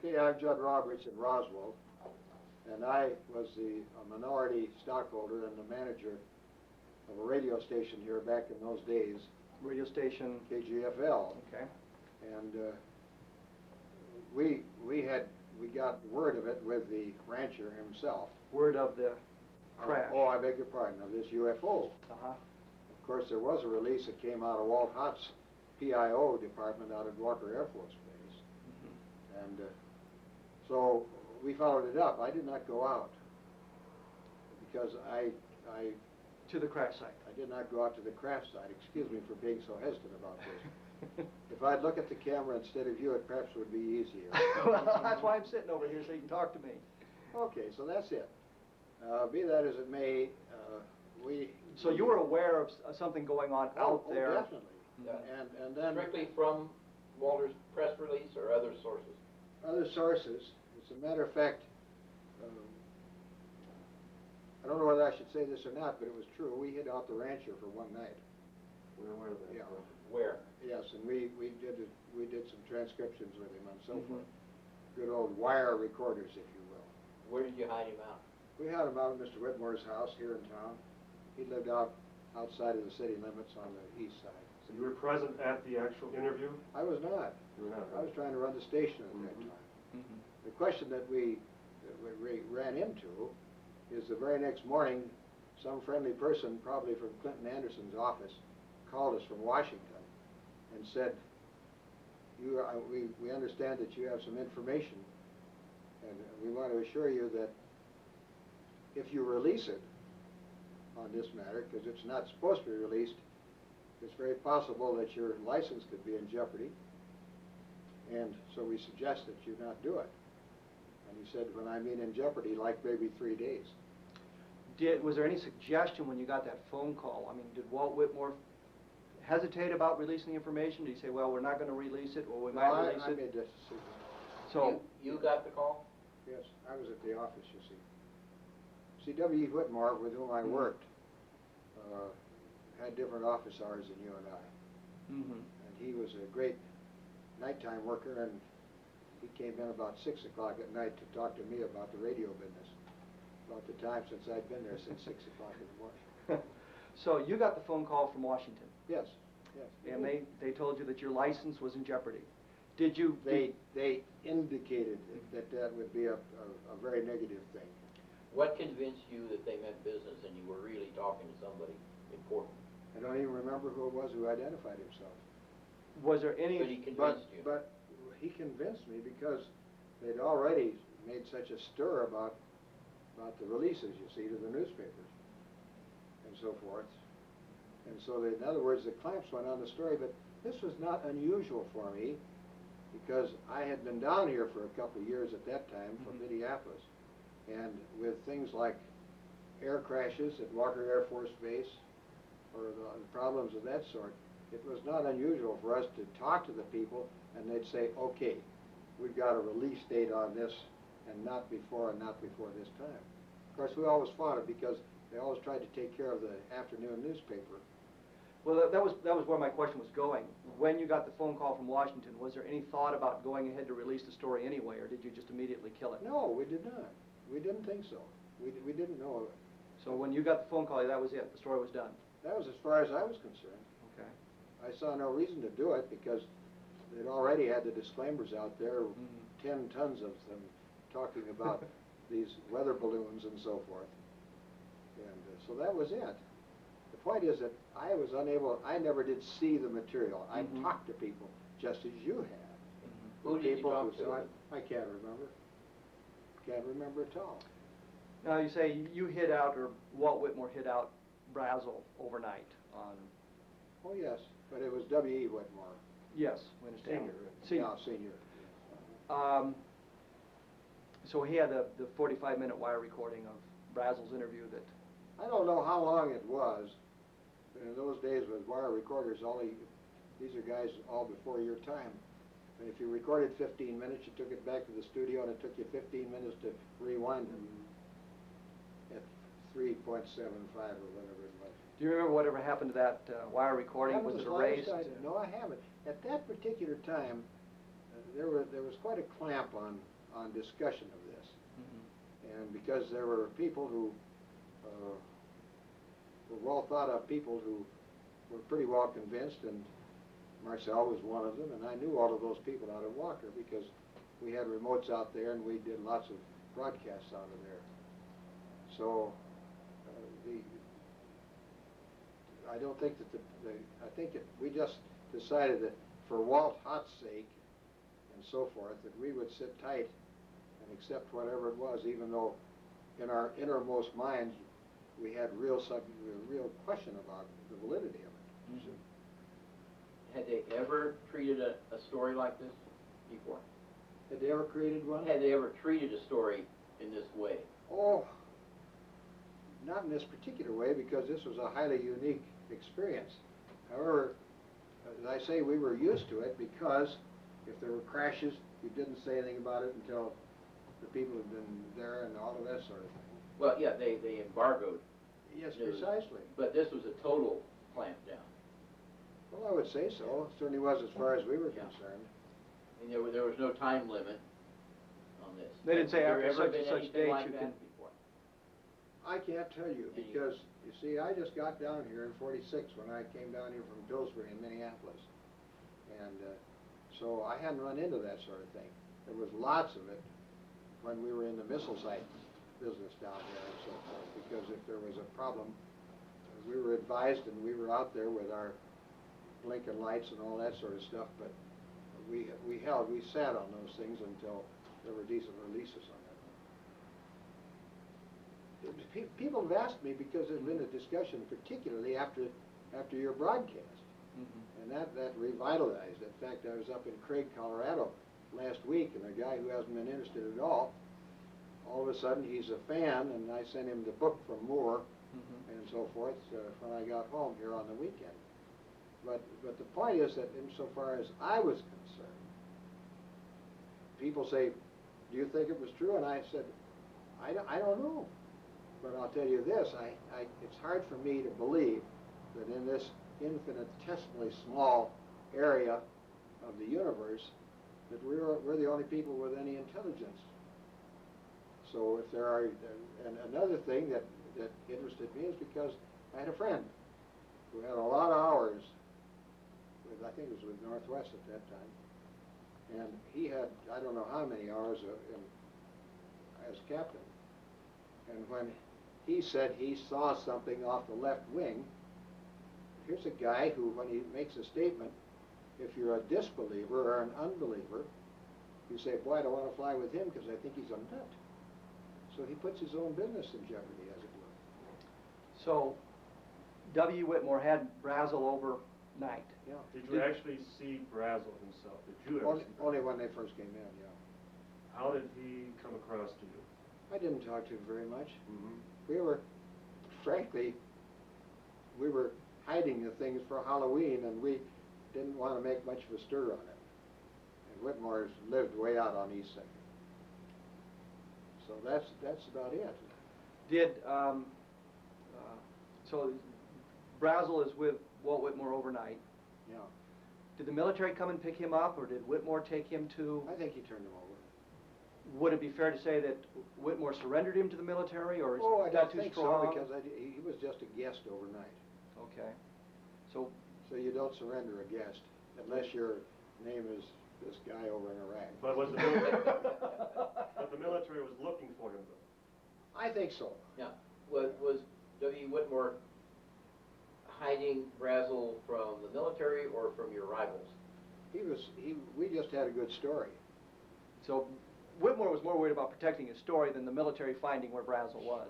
Okay, I'm Judd Roberts in Roswell, and I was a minority stockholder and the manager of a radio station here back in those days. Radio station? KGFL. Okay. And we got word of it with the rancher himself. Word of the crash? Oh, I beg your pardon, of this UFO. Uh-huh. Of course, there was a release that came out of Walt Hott's PIO department out at Walker Air Force Base. Mm-hmm. And so we followed it up. I did not go out because I to the crash site. I did not go out to the crash site. Excuse me for being so hesitant about this. If I'd look at the camera instead of you, it perhaps would be easier. Well, that's why I'm sitting over here, so you can talk to me. Okay, so that's it. Be that as it may, So you were aware of something going on out there? Oh, definitely. Yeah. And then... Strictly from Walter's press release or other sources? Other sources. As a matter of fact, I don't know whether I should say this or not, but it was true. We hid out the rancher for one night. We're aware of that. Yeah. Where? Yes, and we did some transcriptions with him and so forth. Good old wire recorders, if you will. Where did you hide him out? We had him out at Mr. Whitmore's house here in town. He lived outside of the city limits on the east side. So you were present at the actual interview? I was not. You were not. I was trying to run the station at that time. Mm-hmm. The question that we ran into is the very next morning, some friendly person, probably from Clinton Anderson's office, called us from Washington and said, we understand that you have some information, and we want to assure you that if you release it on this matter, because it's not supposed to be released, it's very possible that your license could be in jeopardy, and so we suggest that you not do it. And he said, when I mean in jeopardy, like maybe 3 days. Was there any suggestion when you got that phone call? I mean, did Walt Whitmore hesitate about releasing the information? Did he say, well, we're not going to release it, or we might release it? I made that decision. So you got the call? Yes, I was at the office, you see. See, W.E. Whitmore, with whom I worked, had different office hours than you and I. Mm-hmm. And he was a great nighttime worker, and he came in about 6 o'clock at night to talk to me about the radio business, about the time since I'd been there since 6 o'clock in the morning. So you got the phone call from Washington? Yes, yes. And they told you that your license was in jeopardy. Did you? They indicated that would be a very negative thing. What convinced you that they meant business and you were really talking to somebody important? I don't even remember who it was who identified himself. Was there any? But he convinced you. But he convinced me because they'd already made such a stir about the releases, you see, to the newspapers and so forth. And so, in other words, the clamps went on the story. But this was not unusual for me because I had been down here for a couple of years at that time from Minneapolis. And with things like air crashes at Walker Air Force Base or the problems of that sort, it was not unusual for us to talk to the people and they'd say, okay, we've got a release date on this and not before this time. Of course, we always fought it because they always tried to take care of the afternoon newspaper. Well, that was where my question was going. When you got the phone call from Washington, was there any thought about going ahead to release the story anyway, or did you just immediately kill it? No, we did not. We didn't think so. We didn't know of it. So when you got the phone call, that was it. The story was done. That was as far as I was concerned. Okay. I saw no reason to do it because they'd already had the disclaimers out there, 10 tons of them, talking about these weather balloons and so forth. And so that was it. The point is that I was unable, I never did see the material. I talked to people just as you have. Who did you talk to? I can't remember. Can't remember at all. Now you say you hid out, or Walt Whitmore hid out Brazil overnight on... Oh yes, but it was W.E. Whitmore. Yes, we understand. Senior. Yeah, senior. So he had the 45-minute wire recording of Brazil's interview that... I don't know how long it was. In those days with wire recorders, these are guys all before your time. And if you recorded 15 minutes, you took it back to the studio, and it took you 15 minutes to rewind them at 3.75 or whatever it was. Do you remember whatever happened to that wire recording? Was it erased? No, I haven't. At that particular time, there was quite a clamp on discussion of this. Mm-hmm. And because there were people who were well thought of people who were pretty well convinced, and Marcel was one of them, and I knew all of those people out of Walker because we had remotes out there and we did lots of broadcasts out of there. So I don't think that I think that we just decided that for Walt Hott's sake and so forth, that we would sit tight and accept whatever it was, even though in our innermost minds we had real question about the validity of it. Mm-hmm. Had they ever treated a story like this before? Had they ever created one? Had they ever treated a story in this way? Oh, not in this particular way, because this was a highly unique experience. However, as I say, we were used to it because if there were crashes, you didn't say anything about it until the people had been there and all of that sort of thing. Well, yeah, they embargoed. Yes, news. precisely. But this was a total clamp down. Well, I would say so. It certainly was as far as we were Yeah. concerned. I mean, there was no time limit on this. They didn't say Has there after ever such and been such anything date like you that can. before? I can't tell you because, you see, I just got down here in '46 when I came down here from Pillsbury in Minneapolis. And so I hadn't run into that sort of thing. There was lots of it when we were in the missile site business down there and so forth, because if there was a problem, we were advised and we were out there with our blinking lights and all that sort of stuff, but we sat on those things until there were decent releases on it. People have asked me because there's been a discussion, particularly after your broadcast, Mm-hmm. and that revitalized. In fact, I was up in Craig, Colorado last week, and a guy who hasn't been interested at all of a sudden he's a fan, and I sent him the book from Moore Mm-hmm. and so forth when I got home here on the weekend. But the point is that insofar as I was concerned, people say, do you think it was true? And I said, I don't know. But I'll tell you this, it's hard for me to believe that in this infinitesimally small area of the universe that we're the only people with any intelligence. So if there are, and another thing that interested me is because I had a friend who had a lot of hours with, I think it was with Northwest at that time, and he had, I don't know how many hours as captain, and when he said he saw something off the left wing, here's a guy who, when he makes a statement, if you're a disbeliever or an unbeliever, you say, boy, I don't want to fly with him because I think he's a nut. So he puts his own business in jeopardy, as it were. So, W. Whitmore had Brazel overnight. Yeah. Did you actually see Brazel himself? Did you ever see Brazel? Only when they first came in, yeah. How did he come across to you? I didn't talk to him very much. Mm-hmm. We were, frankly, hiding the things for Halloween, and we didn't want to make much of a stir on it. And Whitmore's lived way out on East 2nd. So that's about it. Did, so Brazel is with Walt Whitmore overnight. Yeah. Did the military come and pick him up, or did Whitmore take him to? I think he turned him over. Would it be fair to say that Whitmore surrendered him to the military, or is I that don't too think strong? so, because he was just a guest overnight. Okay. So, you don't surrender a guest unless your name is this guy over in Iraq. But was the military, but the military was looking for him, though? I think so. Yeah. Was W. Whitmore hiding Brazel from the military or from your rivals? We just had a good story. so Whitmore was more worried about protecting his story than the military finding where Brazel was.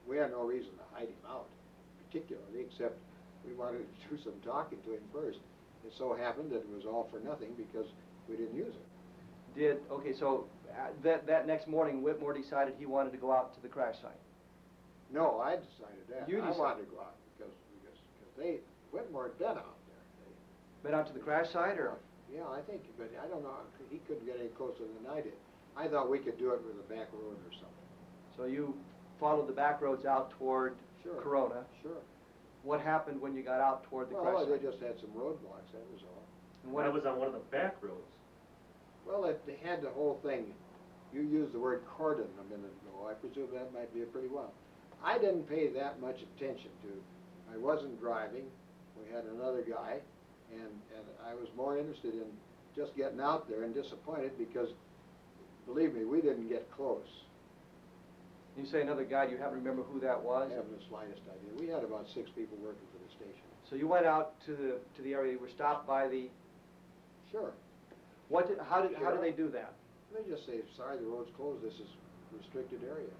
We had no reason to hide him out, particularly, except we wanted to do some talking to him first. It so happened that it was all for nothing because we didn't use it. Okay, so that next morning, Whitmore decided he wanted to go out to the crash site. No, I decided that. You I decided. wanted to go out because Whitmore had been out there. Been out to the crash site, or? Yeah, I think, but I don't know, he couldn't get any closer than I did. I thought we could do it with a back road or something. So you followed the back roads out toward Sure. Corona. Sure. What happened when you got out toward the Well, crash they site? just had some roadblocks, that was all. And what That was on one of the back roads. Well, they had the whole thing. You used the word cordon a minute ago. I presume that might be a pretty well. I didn't pay that much attention to. I wasn't driving. We had another guy, and I was more interested in just getting out there, and disappointed because, believe me, we didn't get close. You say another guy, do you happen to remember who that was? I haven't the slightest idea. We had about 6 people working for the station. So you went out to the area, you were stopped by the... Sure. How did they do that? They just say, sorry, the road's closed, this is restricted area.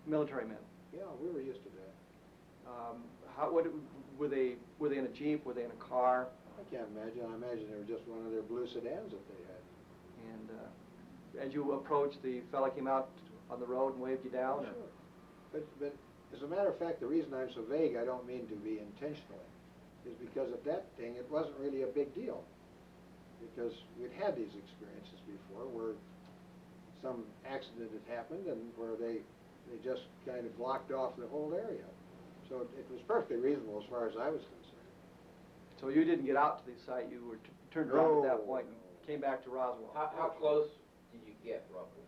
Military men. Yeah, we were used to that. Were they in a Jeep? Were they in a car? I can't imagine. I imagine they were just one of their blue sedans that they had. And as you approached, the fella came out on the road and waved you down? Sure. But as a matter of fact, the reason I'm so vague, I don't mean to be intentional, is because at that thing, it wasn't really a big deal. Because we'd had these experiences before where some accident had happened and where they just kind of blocked off the whole area. So it was perfectly reasonable as far as I was concerned. So you didn't get out to the site, you were turned around at that point and came back to Roswell? How close did you get, roughly?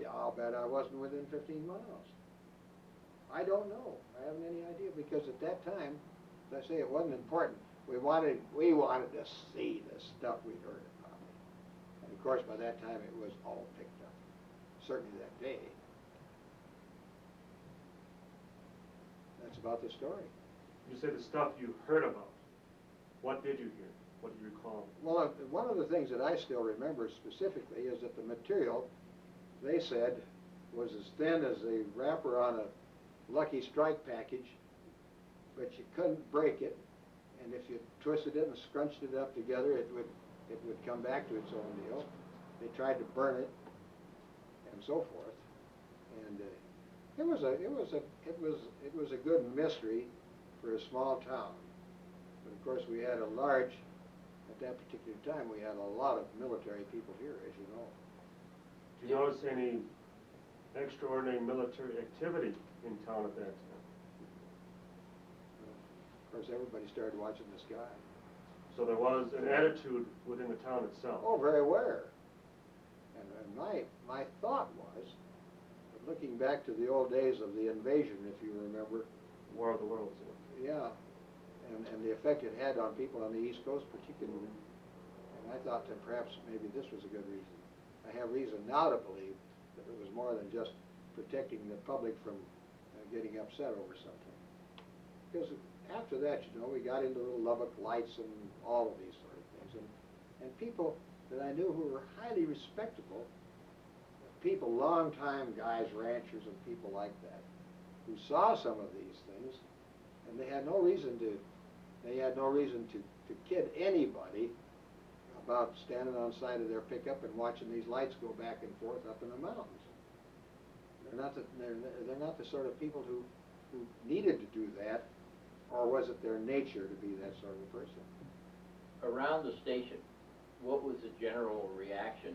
I'll bet I wasn't within 15 miles. I don't know. I haven't any idea because at that time, as I say, it wasn't important. We wanted to see the stuff we'd heard about. And of course, by that time, it was all picked up. Certainly that day. That's about the story. You say the stuff you heard about. What did you hear? What do you recall? Well, one of the things that I still remember specifically is that the material, they said, was as thin as the wrapper on a Lucky Strike package, but you couldn't break it. And if you twisted it and scrunched it up together, it would come back to its own deal. They tried to burn it, and so forth. And it was a good mystery for a small town. But of course, we had at that particular time, we had a lot of military people here, as you know. Do you notice any extraordinary military activity in town at that time? Of course, everybody started watching the sky. So there was an attitude within the town itself. Oh, very aware. And my thought was, looking back to the old days of the invasion, if you remember. War of the Worlds. Yeah. And the effect it had on people on the East Coast particularly. And I thought that perhaps maybe this was a good reason. I have reason now to believe that it was more than just protecting the public from getting upset over something. Because after that, you know, we got into little Lubbock Lights and all of these sort of things. And people that I knew who were highly respectable, people, long-time guys, ranchers and people like that, who saw some of these things, and they had no reason to kid anybody about standing on the side of their pickup and watching these lights go back and forth up in the mountains. They're not the sort of people who needed to do that, or was it their nature to be that sort of a person? Around the station, what was the general reaction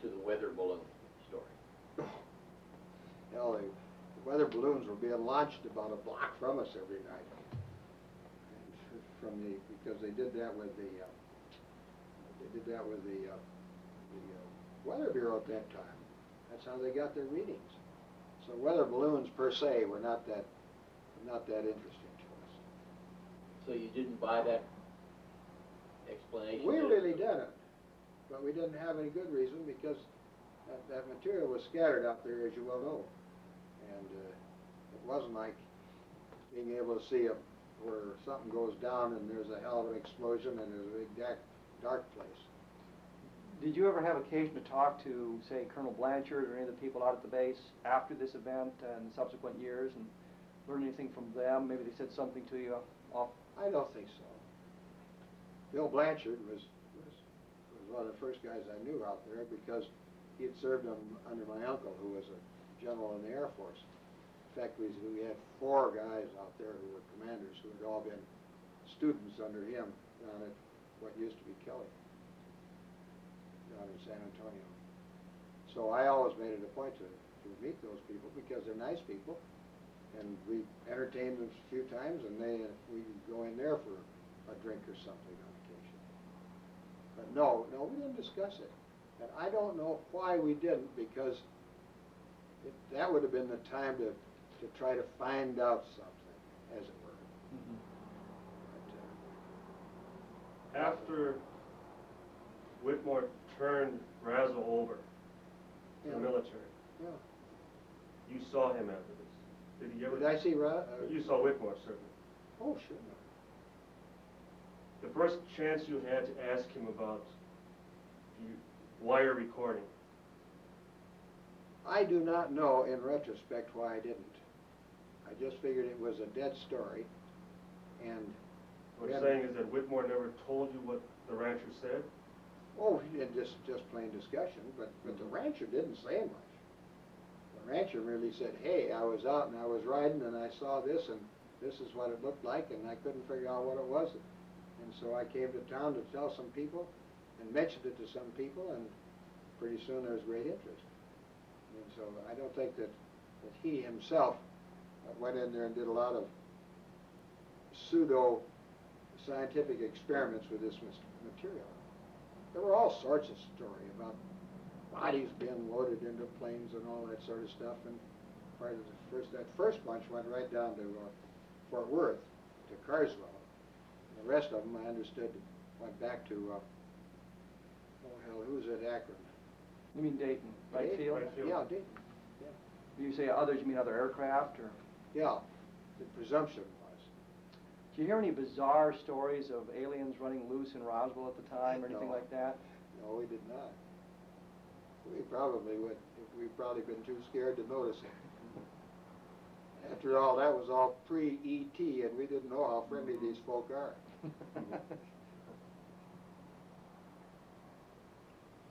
to the weather balloon story? Hell, the weather balloons were being launched about a block from us every night. And because they did that with the Weather Bureau at that time. That's how they got their readings. So weather balloons per se were not that interesting to us. So you didn't buy that explanation? We really didn't, but we didn't have any good reason because that material was scattered out there, as you well know, and it wasn't like being able to see where something goes down and there's a hell of an explosion and there's a big dark place. Did you ever have occasion to talk to, say, Colonel Blanchard or any of the people out at the base after this event and subsequent years and learn anything from them? Maybe they said something to you off? I don't think so. Bill Blanchard was one of the first guys I knew out there because he had served under my uncle, who was a general in the Air Force. In fact, we had 4 guys out there who were commanders who had all been students under him down at what used to be Kelly, down in San Antonio. So I always made it a point to meet those people because they're nice people, and we entertained them a few times, and we go in there for a drink or something on occasion. But no, we didn't discuss it. And I don't know why we didn't, because that would have been the time to try to find out something, as it were. But, After Whitmore turned Brazel over to the Yeah. military, yeah. you saw him after this. Did he ever? Did I see You saw Whitmore, certainly. Oh, sure. The first chance you had to ask him about wire recording. I do not know, in retrospect, why I didn't. I just figured it was a dead story, and... What I'm saying is that Whitmore never told you what the rancher said? Oh, in just plain discussion, but the rancher didn't say much. The rancher really said, hey, I was out and I was riding and I saw this and this is what it looked like and I couldn't figure out what it was. And so I came to town to tell some people and mentioned it to some people, and pretty soon there was great interest. And so I don't think that he himself went in there and did a lot of pseudo-scientific experiments with this material. There were all sorts of story about bodies being loaded into planes and all that sort of stuff. And part of that first bunch went right down to Fort Worth, to Carswell. And the rest of them, I understood, went back to, oh hell, who's at Akron? You mean Dayton, right Dayton? field? Right field. Yeah, Dayton. Yeah. You say others, you mean other aircraft, or? Yeah, the presumption was. Did you hear any bizarre stories of aliens running loose in Roswell at the time, or anything No. like that? No, we did not. We'd probably been too scared to notice it. After all, that was all pre-ET, and we didn't know how friendly these folk are.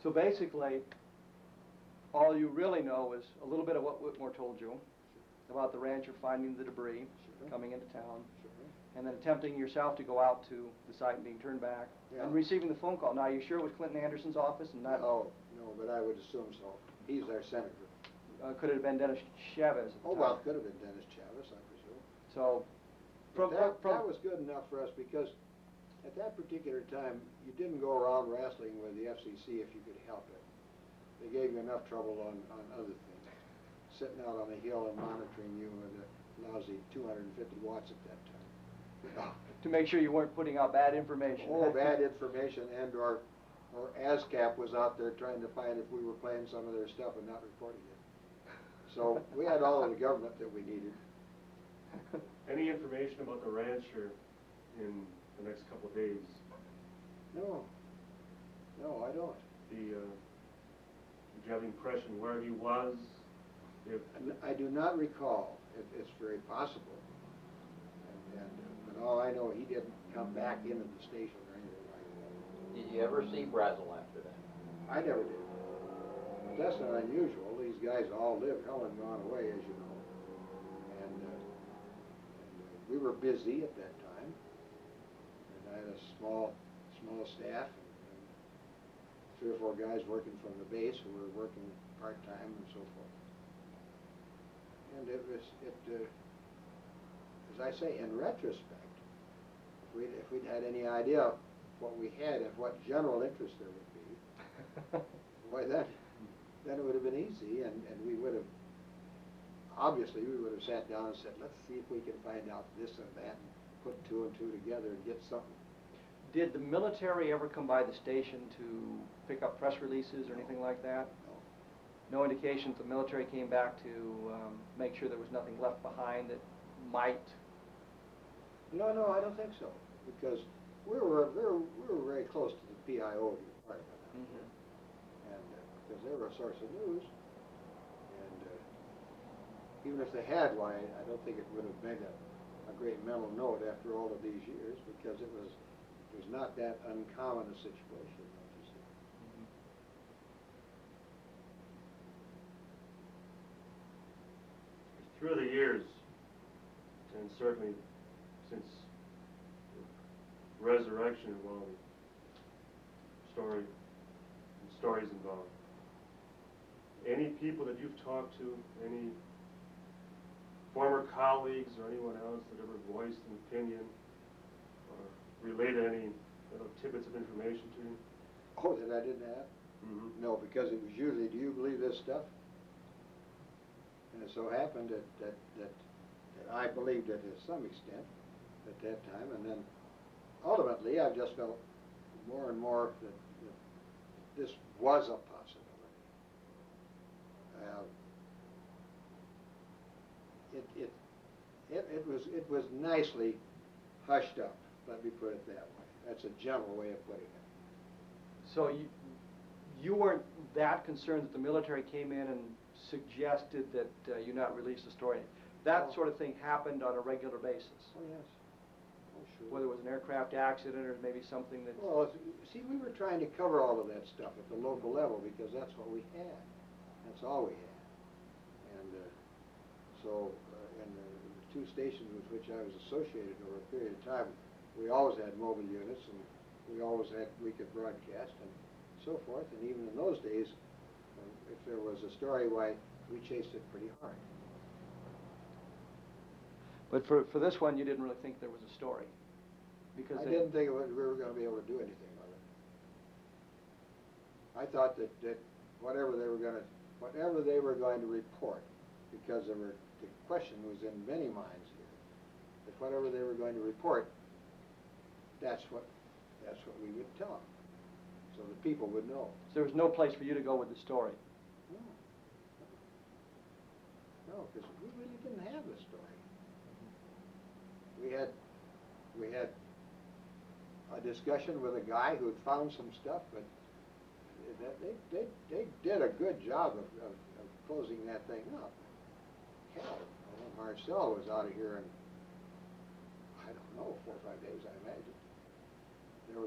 So basically, all you really know is a little bit of what Whitmore told you about the rancher finding the debris, Sure. coming into town, Sure. and then attempting yourself to go out to the site and being turned back, Yeah. and receiving the phone call. Now, are you sure it was Clinton Anderson's office and not? No, but I would assume so. He's our senator. Could it have been Dennis Chavez at the Oh, time? well, it could have been Dennis Chavez, I presume. So, But that was good enough for us, because at that particular time, you didn't go around wrestling with the FCC if you could help it. They gave you enough trouble on other things. Sitting out on a hill and monitoring you with a lousy 250 watts at that time. to make sure you weren't putting out bad information. Oh, bad information, and or ASCAP was out there trying to find if we were playing some of their stuff and not reporting it. So we had all of the government that we needed. Any information about the rancher in the next couple of days? No, I don't. Did you have the impression where he was? If I do not recall. It's very possible. But all I know, he didn't come back into the station or anything like that. Did you ever see Brazel after that? I never did. But that's not unusual. These guys all live hell and gone away, as you know. And we were busy at that time. And I had a small staff, and 3 or 4 guys working from the base who were working part-time and so forth. And as I say, in retrospect, if we'd had any idea of what we had and what general interest there would be, why then it would have been easy, and we would have, obviously, we would have sat down and said, let's see if we can find out this and that, and put 2 and 2 together and get something. Did the military ever come by the station to pick up press releases or anything like that? No. No indications the military came back to make sure there was nothing left behind that might? No, I don't think so, because we were very close to the PIO department, Mm-hmm. and because they were a source of news, and even if they had, why, I don't think it would have made a great mental note after all of these years, because it was not that uncommon a situation, don't you see? through the years, and certainly since the resurrection involved stories involved, any people that you've talked to, any former colleagues or anyone else that ever voiced an opinion or related any tidbits of information to you? Oh, that I didn't have? Mhm. No, because it was usually, do you believe this stuff? And it so happened that I believed it to some extent at that time, and then ultimately I just felt more and more that this was a possibility. It was nicely hushed up. Let me put it that way. That's a general way of putting it. So you weren't that concerned that the military came in and suggested that you not release the story. That Oh. sort of thing happened on a regular basis. Oh yes. Oh sure. Whether it was an aircraft accident or maybe something that. Well, see, we were trying to cover all of that stuff at the local level because that's what we had. That's all we had. And so, in the two stations with which I was associated over a period of time, we always had mobile units, and we could broadcast and so forth. And even in those days, if there was a story, why, we chased it pretty hard. But for this one, you didn't really think there was a story, because I didn't think we were going to be able to do anything with it. I thought that whatever they were going to report, because the question was in many minds here, that whatever they were going to report, that's what we would tell them, so the people would know. So there was no place for you to go with the story. No, because we really didn't have the story. We had a discussion with a guy who had found some stuff, but they did a good job of closing that thing up. Hell, Marcel was out of here in, I don't know, 4 or 5 days, I imagine.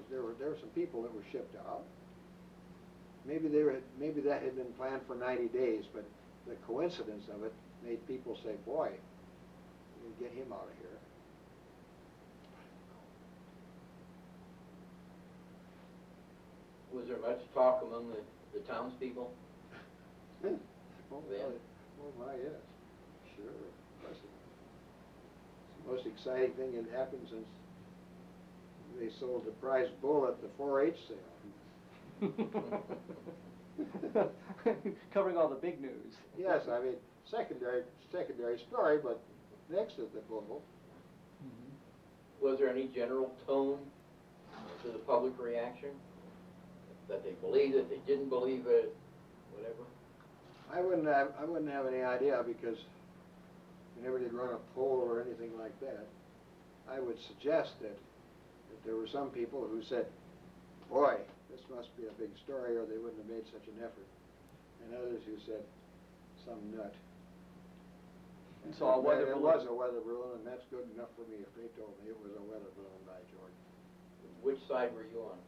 There were some people that were shipped out. Maybe that had been planned for 90 days, but the coincidence of it made people say, "Boy, we'll get him out of here." Was there much talk among the townspeople? Oh, Yeah. oh my, yes, sure. It's the most exciting thing that happened since they sold the prize bull at the 4-H sale. Covering all the big news. Yes, I mean, secondary story, but next is the bull. Was there any general tone to the public reaction? That they believed it, they didn't believe it, whatever? I wouldn't have any idea because we never did run a poll or anything like that. I would suggest that there were some people who said, "Boy, this must be a big story, or they wouldn't have made such an effort," and others who said, "Some nut." And so a weather it balloon. was a weather balloon, and that's good enough for me if they told me it was a weather balloon, by George. Which side were you on?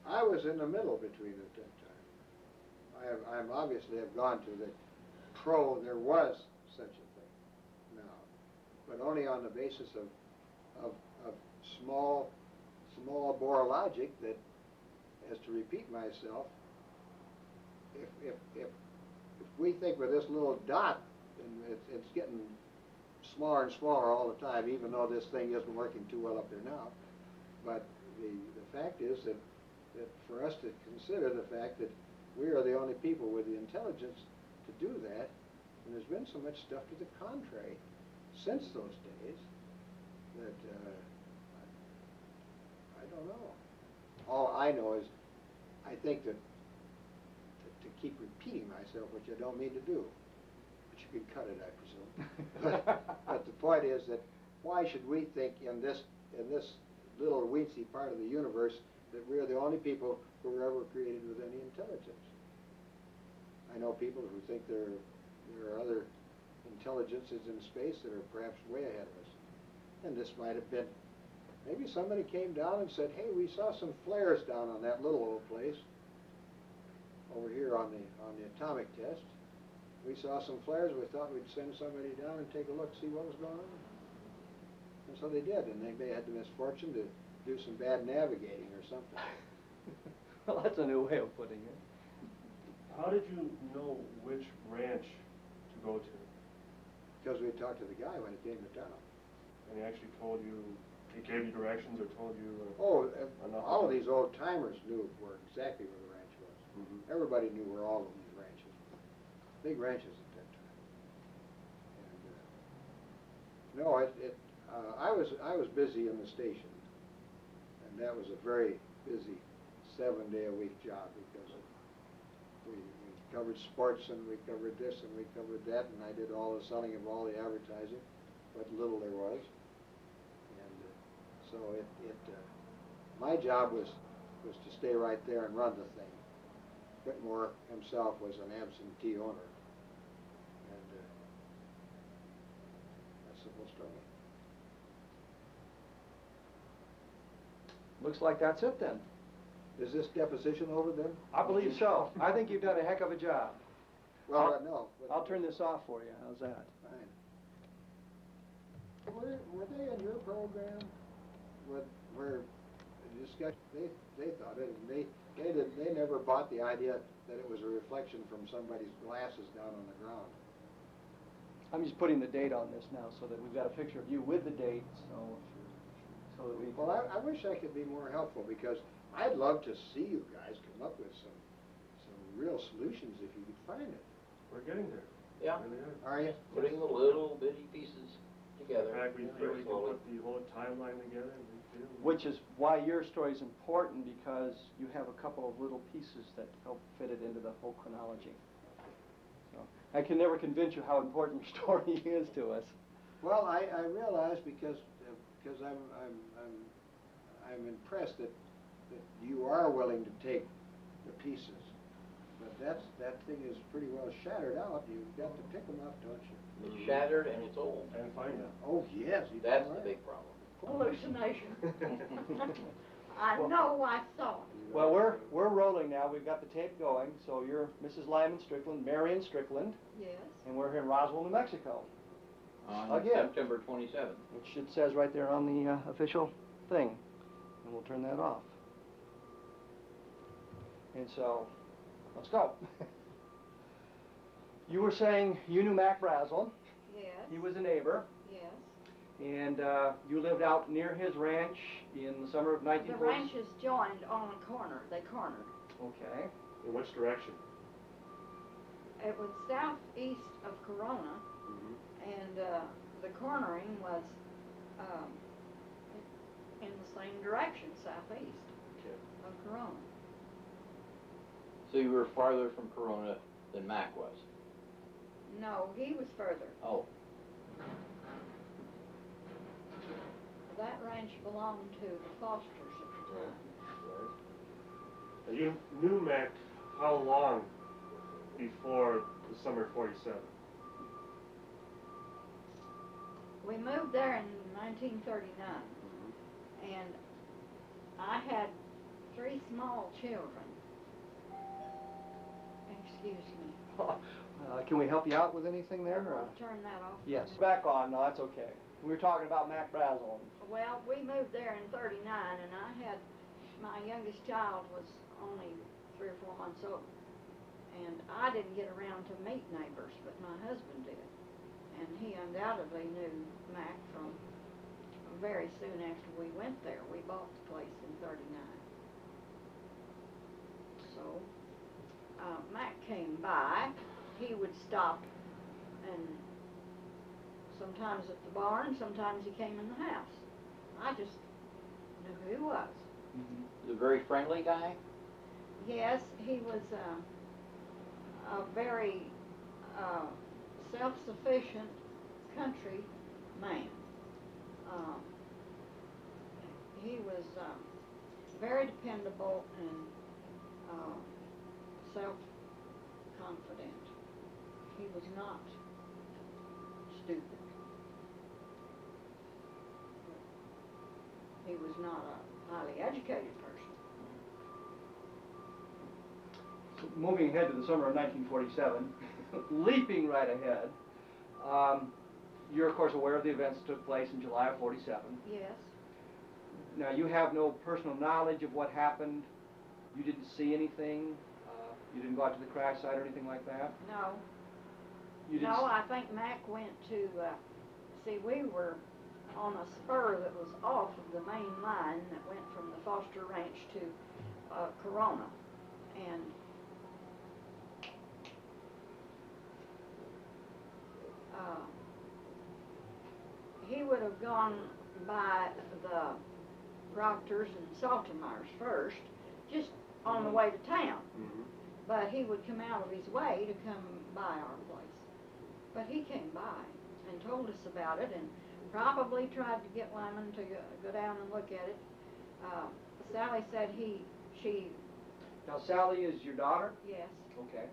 I was in the middle between at that time. I'm obviously have gone to the there was such a thing now, but only on the basis of small bore logic that, as to repeat myself, if we think with this little dot, and it's getting smaller and smaller all the time, even though this thing isn't working too well up there now, but the fact is that for us to consider the fact that we are the only people with the intelligence to do that, and there's been so much stuff to the contrary since those days that I don't know. All I know is I think that to keep repeating myself, which I don't mean to do, but you can cut it, I presume. but the point is that why should we think in this little weensy part of the universe that we are the only people who were ever created with any intelligence? I know people who think there are other intelligences in space that are perhaps way ahead of us. And this might have been, maybe somebody came down and said, "Hey, we saw some flares down on that little old place over here on the atomic test. We saw some flares, we thought we'd send somebody down and take a look, see what was going on." And so they did, and they may have had the misfortune to do some bad navigating or something. Well, that's a new way of putting it. How did you know which ranch to go to? Because we talked to the guy when he came to town. And he actually told you, he gave you directions or told you? Oh, all of these old timers knew exactly where the ranch was. Everybody knew where all of these ranches were. Big ranches at that time. And, no, I was busy in the station, and that was a very busy 7-day-a-week job because we covered sports and we covered this and we covered that, and I did all the selling of all the advertising, what little there was. And so my job was to stay right there and run the thing. Whitmore himself was an absentee owner, and that's the whole story. Looks like that's it then. Is this deposition over then? I believe so. I think you've done a heck of a job. Well, no. I'll turn this off for you. How's that? Fine. Were they in your program? Where they thought it, and they never bought the idea that it was a reflection from somebody's glasses down on the ground. I'm just putting the date on this now so that we've got a picture of you with the date, so that we. Well, I wish I could be more helpful, because I'd love to see you guys come up with some real solutions if you could find it. We're getting there. Yeah. Really are. Are you? Putting the little bitty pieces together. In fact, we feel very we can slowly. put the whole timeline together. And we feel Which is why your story is important, because you have a couple of little pieces that help fit it into the whole chronology. So, I can never convince you how important your story is to us. Well, I realize because I'm impressed that you are willing to take the pieces, but that thing is pretty well shattered out. You've got to pick them up, don't you? It's shattered and it's old. and find out. Oh yes, you That's are the right. big problem. Hallucination. I know I saw it. Well, we're rolling now. We've got the tape going. So you're Mrs. Lyman Strickland, Marion Strickland, Yes. and we're here in Roswell, New Mexico, On Again. September 27th. which it says right there on the official thing. And we'll turn that off. And so, let's go. You were saying you knew Mac Brazel. Yes. He was a neighbor. Yes. And you lived out near his ranch in the summer of The 1940? ranches joined on a corner. They cornered. Okay. In which direction? It was southeast of Corona, and the cornering was in the same direction, southeast Okay. of Corona. So you were farther from Corona than Mac was? No, he was further. Oh. That ranch belonged to the Fosters at the time. Right. Now, you knew Mac how long before the summer of '47? We moved there in 1939, and I had 3 small children. Excuse me. Can we help you out with anything there? I'll turn that off. Yes. Back on. No, that's okay. We were talking about Mac Brazel. Well, we moved there in 39, and I had, my youngest child was only 3 or 4 months old. And I didn't get around to meet neighbors, but my husband did. And he undoubtedly knew Mac from very soon after we went there. We bought the place in 39. So, Mac came by. He would stop, and sometimes at the barn, sometimes he came in the house. I just knew who he was. The very friendly guy? Yes, he was a very self-sufficient country man. He was very dependable and self-confident. He was not stupid. He was not a highly educated person. So moving ahead to the summer of 1947, leaping right ahead, you're of course aware of the events that took place in July of '47. Yes. Now you have no personal knowledge of what happened. You didn't see anything. You didn't go out to the crash site or anything like that. No. You didn't No, I think Mac went to, see, we were on a spur that was off of the main line that went from the Foster Ranch to Corona. And he would have gone by the Proctors and Saltermeyers first, just on the way to town. Mhm. But he would come out of his way to come by our place. But he came by and told us about it, and probably tried to get Lyman to go down and look at it. Sally said she, Now, Sally is your daughter? yes, Okay.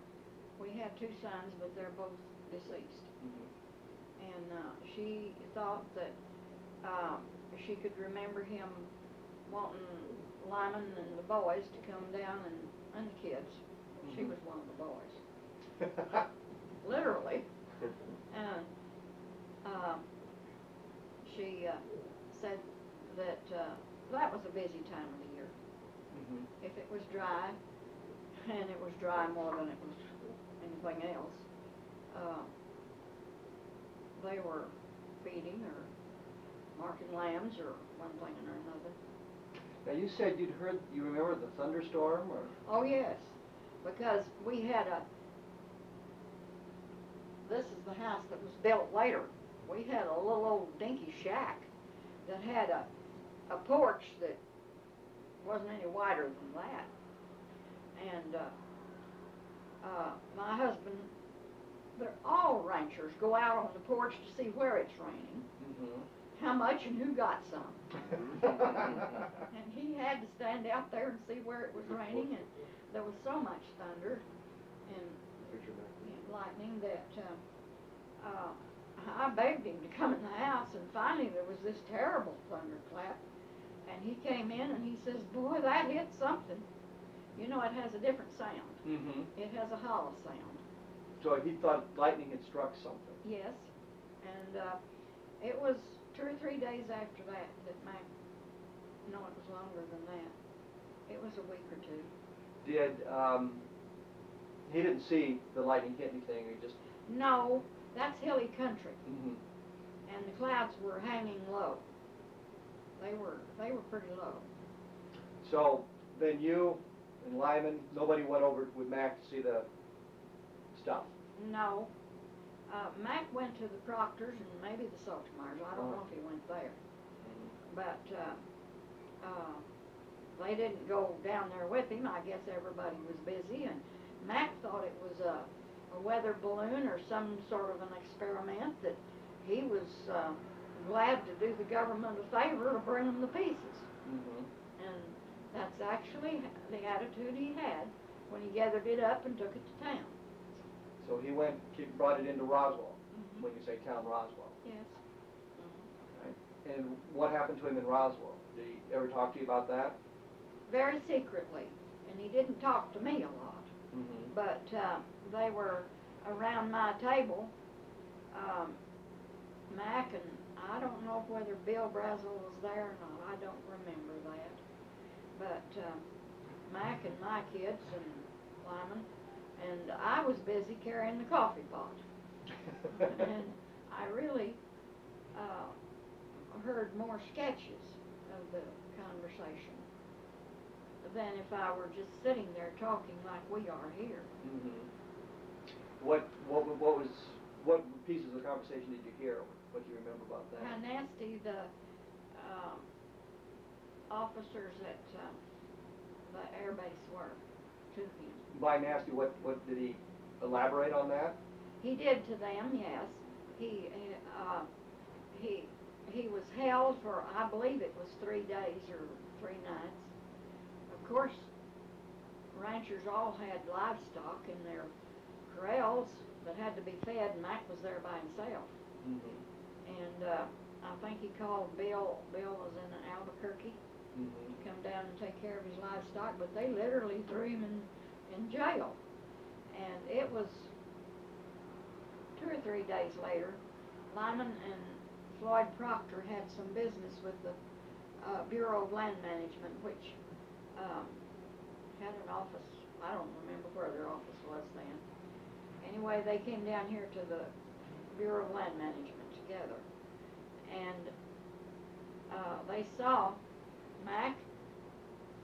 we have two sons, but they're both deceased. Mhm. And she thought that she could remember him wanting Lyman and the boys to come down and the kids. She Mhm. was one of the boys, literally. And she said that that was a busy time of the year. Mhm. If it was dry, and it was dry more than it was anything else, they were feeding or marking lambs or one thing or another. Now, you said you remember the thunderstorm, or? Oh, yes, because we had this is the house that was built later. We had a little old dinky shack that had a porch that wasn't any wider than that. And my husband, all ranchers go out on the porch to see where it's raining, Mhm. how much and who got some. Mhm. And he had to stand out there and see where it was raining, and there was so much thunder and Picture that. lightning that I begged him to come in the house, and finally there was this terrible thunderclap, and he came in and he says, "Boy, that hit something." You know, it has a different sound. Mhm. It has a hollow sound. So he thought lightning had struck something. Yes, and it was 2 or 3 days after that Mac, no, it was longer than that. It was a week or two. Did he didn't see the lightning hit anything? He just. No, that's hilly country, Mhm. and the clouds were hanging low. They were pretty low. So then you and Lyman, nobody went over with Mac to see the stuff. No, Mac went to the Proctors and maybe the Saltermeyers. I don't know if he went there, but they didn't go down there with him. I guess everybody was busy, and Mac thought it was a weather balloon or some sort of an experiment, that he was glad to do the government a favor to bring them the pieces. Mhm. And that's actually the attitude he had when he gathered it up and took it to town. So he brought it into Roswell. Mhm. When you say town, Roswell. Yes. Right. And what happened to him in Roswell? Did he ever talk to you about that? Very secretly, and he didn't talk to me a lot. Mhm. But they were around my table, Mac, and I don't know whether Bill Brazel was there or not. I don't remember that. But Mac and my kids and Lyman, and I was busy carrying the coffee pot. And I really heard more sketches of the conversation than if I were just sitting there talking like we are here. Mhm. What pieces of conversation did you hear? What do you remember about that? How nasty the officers at the air base were to him. By nasty, what did he elaborate on that? He did to them, yes. He was held for, I believe it was 3 days or 3 nights. Of course, ranchers all had livestock in their corrals that had to be fed, and Mac was there by himself. Mm-hmm. And I think he called Bill. Bill was in Albuquerque Mm-hmm. to come down and take care of his livestock, but they literally threw him in jail. And it was 2 or 3 days later, Lyman and Floyd Proctor had some business with the Bureau of Land Management, which had an office. I don't remember where their office was then. Anyway, they came down here to the Bureau of Land Management together, and they saw Mac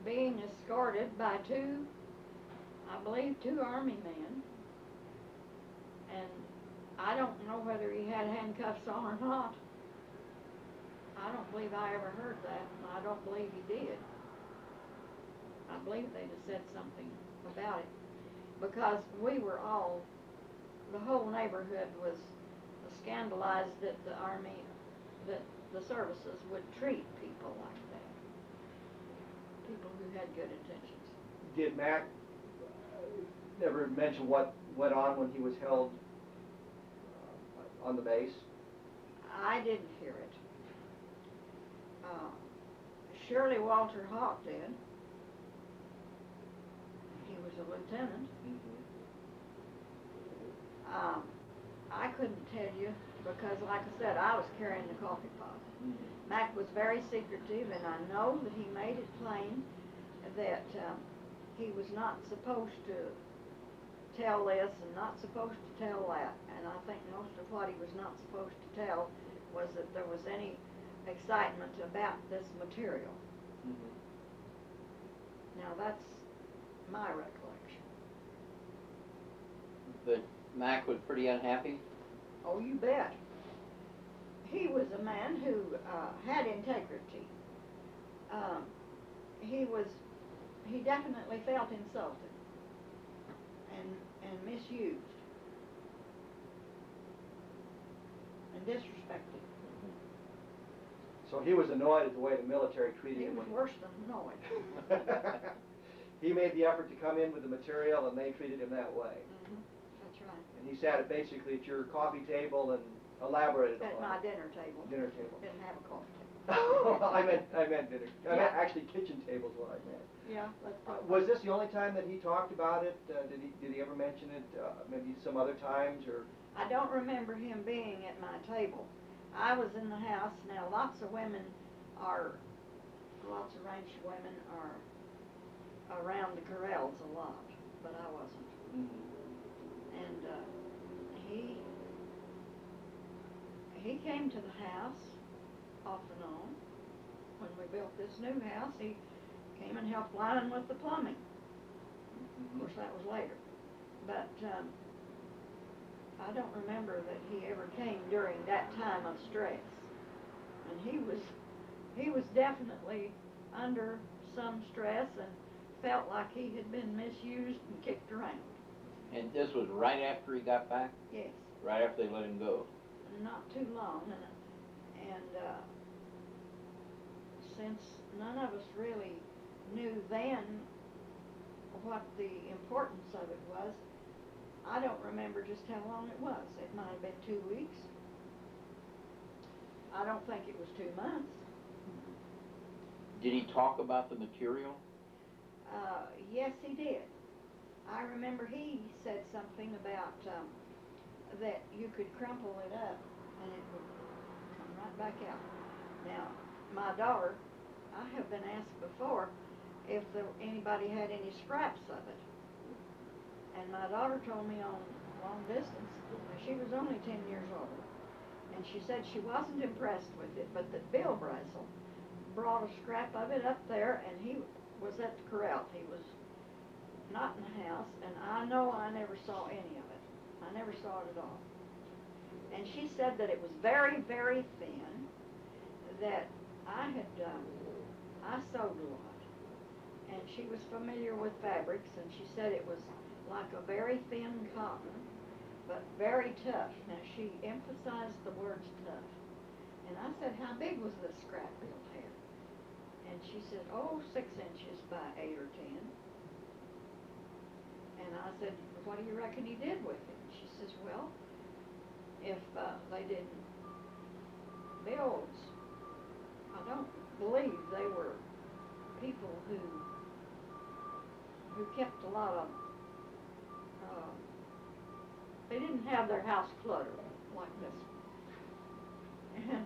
being escorted by I believe two Army men, and I don't know whether he had handcuffs on or not. I don't believe I ever heard that, and I don't believe he did. I believe they'd have said something about it, because we were all, the whole neighborhood was scandalized that the Army, that the services would treat people like that, people who had good intentions. Did Mac never mention what went on when he was held on the base? I didn't hear it. Surely Walter Hawk did. He was a lieutenant. I couldn't tell you because, like I said, I was carrying the coffee pot. Mac was very secretive, and I know that he made it plain that he was not supposed to tell this and not supposed to tell that. And I think most of what he was not supposed to tell was that there was any excitement about this material. Now that's my recollection. But Mac was pretty unhappy? Oh, you bet. He was a man who had integrity. He definitely felt insulted and misused and disrespected. So he was annoyed at the way the military treated He him. was worse than annoyed. He made the effort to come in with the material, and they treated him that way. That's right. And he sat basically at your coffee table and elaborated At on my it. dinner table. Dinner table. Didn't have a coffee table. I meant dinner. I meant actually kitchen tables. What I meant. Yeah, that's probably. Was this the only time that he talked about it? Did he ever mention it? Maybe some other times, or? I don't remember him being at my table. I was in the house. Now, lots of ranch women are around the corrals a lot, but I wasn't. And he came to the house off and on. When we built this new house, he came and helped lining with the plumbing. Of course, that was later. But I don't remember that he ever came during that time of stress. And he was definitely under some stress and felt like he had been misused and kicked around. And this was right after he got back? Yes. Right after they let him go? Not too long, and since none of us really knew then what the importance of it was, I don't remember just how long it was. It might have been 2 weeks. I don't think it was 2 months. Did he talk about the material? Yes, he did. I remember he said something about that you could crumple it up and it would come right back out. Now, my daughter, I have been asked before if anybody had any scraps of it. And my daughter told me on long distance, she was only 10 years old, and she said she wasn't impressed with it, but that Bill Brazel brought a scrap of it up there, and he was at the corral. He was not in the house, and I know I never saw any of it. I never saw it at all. And she said that it was very, very thin, that I sewed a lot, and she was familiar with fabrics, and she said it was like a very thin cotton, but very tough. Now, she emphasized the words tough. And I said, how big was this scrap Bill had? And she said, oh, 6 inches by 8 or 10. And I said, what do you reckon he did with it? And she says, well, if they didn't build, I don't believe they were people who kept a lot of, they didn't have their house cluttered like this. And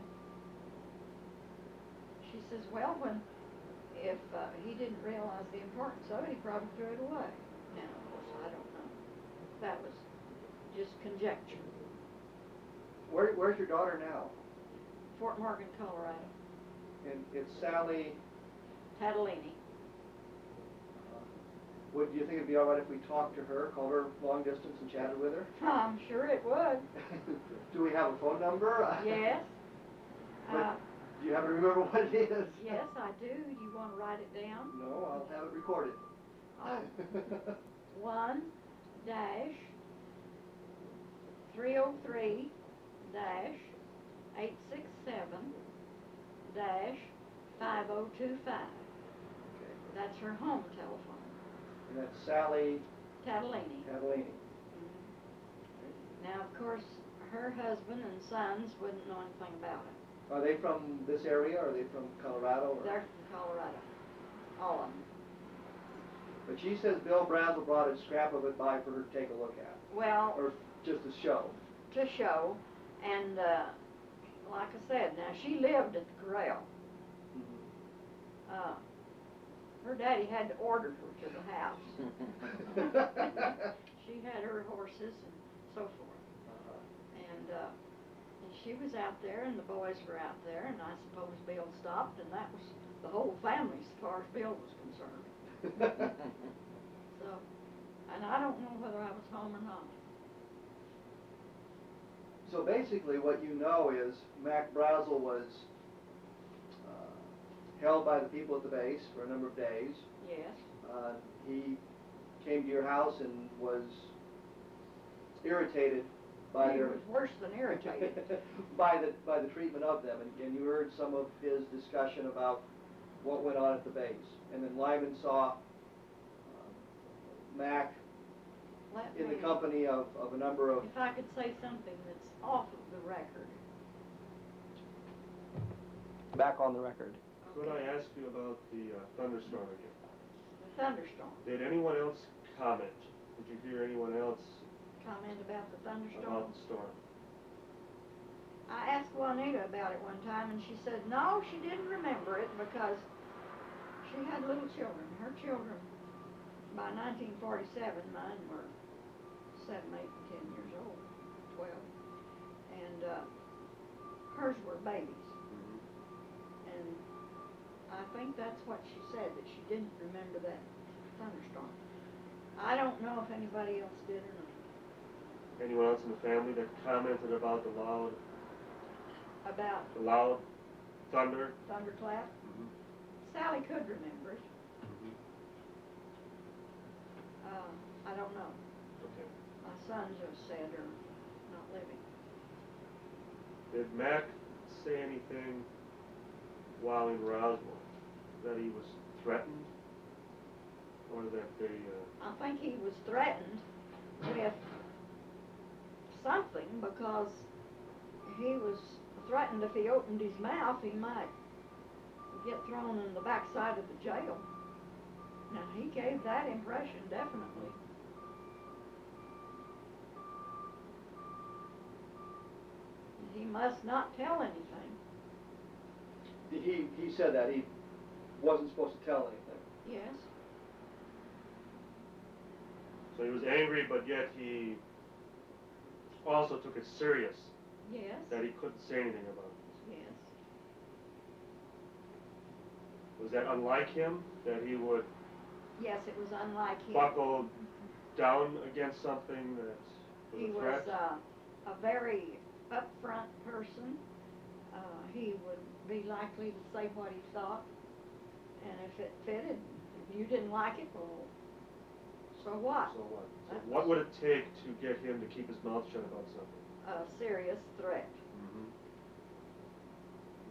she says, well, if he didn't realize the importance of it, he probably threw it away. Now, of course, I don't know. That was just conjecture. Where's your daughter now? Fort Morgan, Colorado. And it's Sally. Tadolini. Would you think it'd be all right if we talked to her, called her long distance and chatted with her? I'm sure it would. Do we have a phone number? Yes. But do you happen to remember what it is? Yes, I do. Do you want to write it down? No, I'll have it recorded. Oh. 1 dash 303 dash 867 dash 5025. Okay. That's her home telephone. And that's Sally Catalini. Catalini. Now, of course, her husband and sons wouldn't know anything about it. Are they from this area, or are they from Colorado? Or? They're from Colorado, all of them. But she says Bill Brazel brought a scrap of it by for her to take a look at. Well, Or just to show. to show, and like I said, now she lived at the corral. Her daddy had to order her to the house. She had her horses and so forth. And she was out there, and the boys were out there, and I suppose Bill stopped, and that was the whole family as far as Bill was concerned. So, and I don't know whether I was home or not. So basically what you know is Mac Brazel was held by the people at the base for a number of days. Yes. He came to your house and was irritated by He their was worse than irritated. by the treatment of them, and you heard some of his discussion about what went on at the base. And then Lyman saw Mac in the company of a number of... If I could say something that's off of the record. Back on the record. Could I ask you about the thunderstorm again? The thunderstorm. Did anyone else comment? Did you hear anyone else Comment about the thunderstorm? about the storm? I asked Juanita about it one time, and she said no, she didn't remember it because she had little children. Her children, by 1947, mine were 7, 8, and 10 years old, 12, and hers were babies. And I think that's what she said, that she didn't remember that thunderstorm. I don't know if anybody else did or not. Anyone else in the family that commented about the loud About thunder? thunderclap? Sally could remember it. I don't know. Okay. My sons have said are not living. Did Mac say anything while in Roswell that he was threatened, or that they? I think he was threatened with something because he was threatened if he opened his mouth he might get thrown in the backside of the jail. Now he gave that impression, definitely. He must not tell anything. He said that he wasn't supposed to tell anything. Yes. So he was angry, but yet he also took it serious Yes. that he couldn't say anything about it. Yes. Was that unlike him, that he would Yes, it was unlike him. buckle down against something that was He a was threat? a very upfront person. He would be likely to say what he thought, and if it fitted, if you didn't like it, well, so what? So what? So what would it take to get him to keep his mouth shut about something? A serious threat.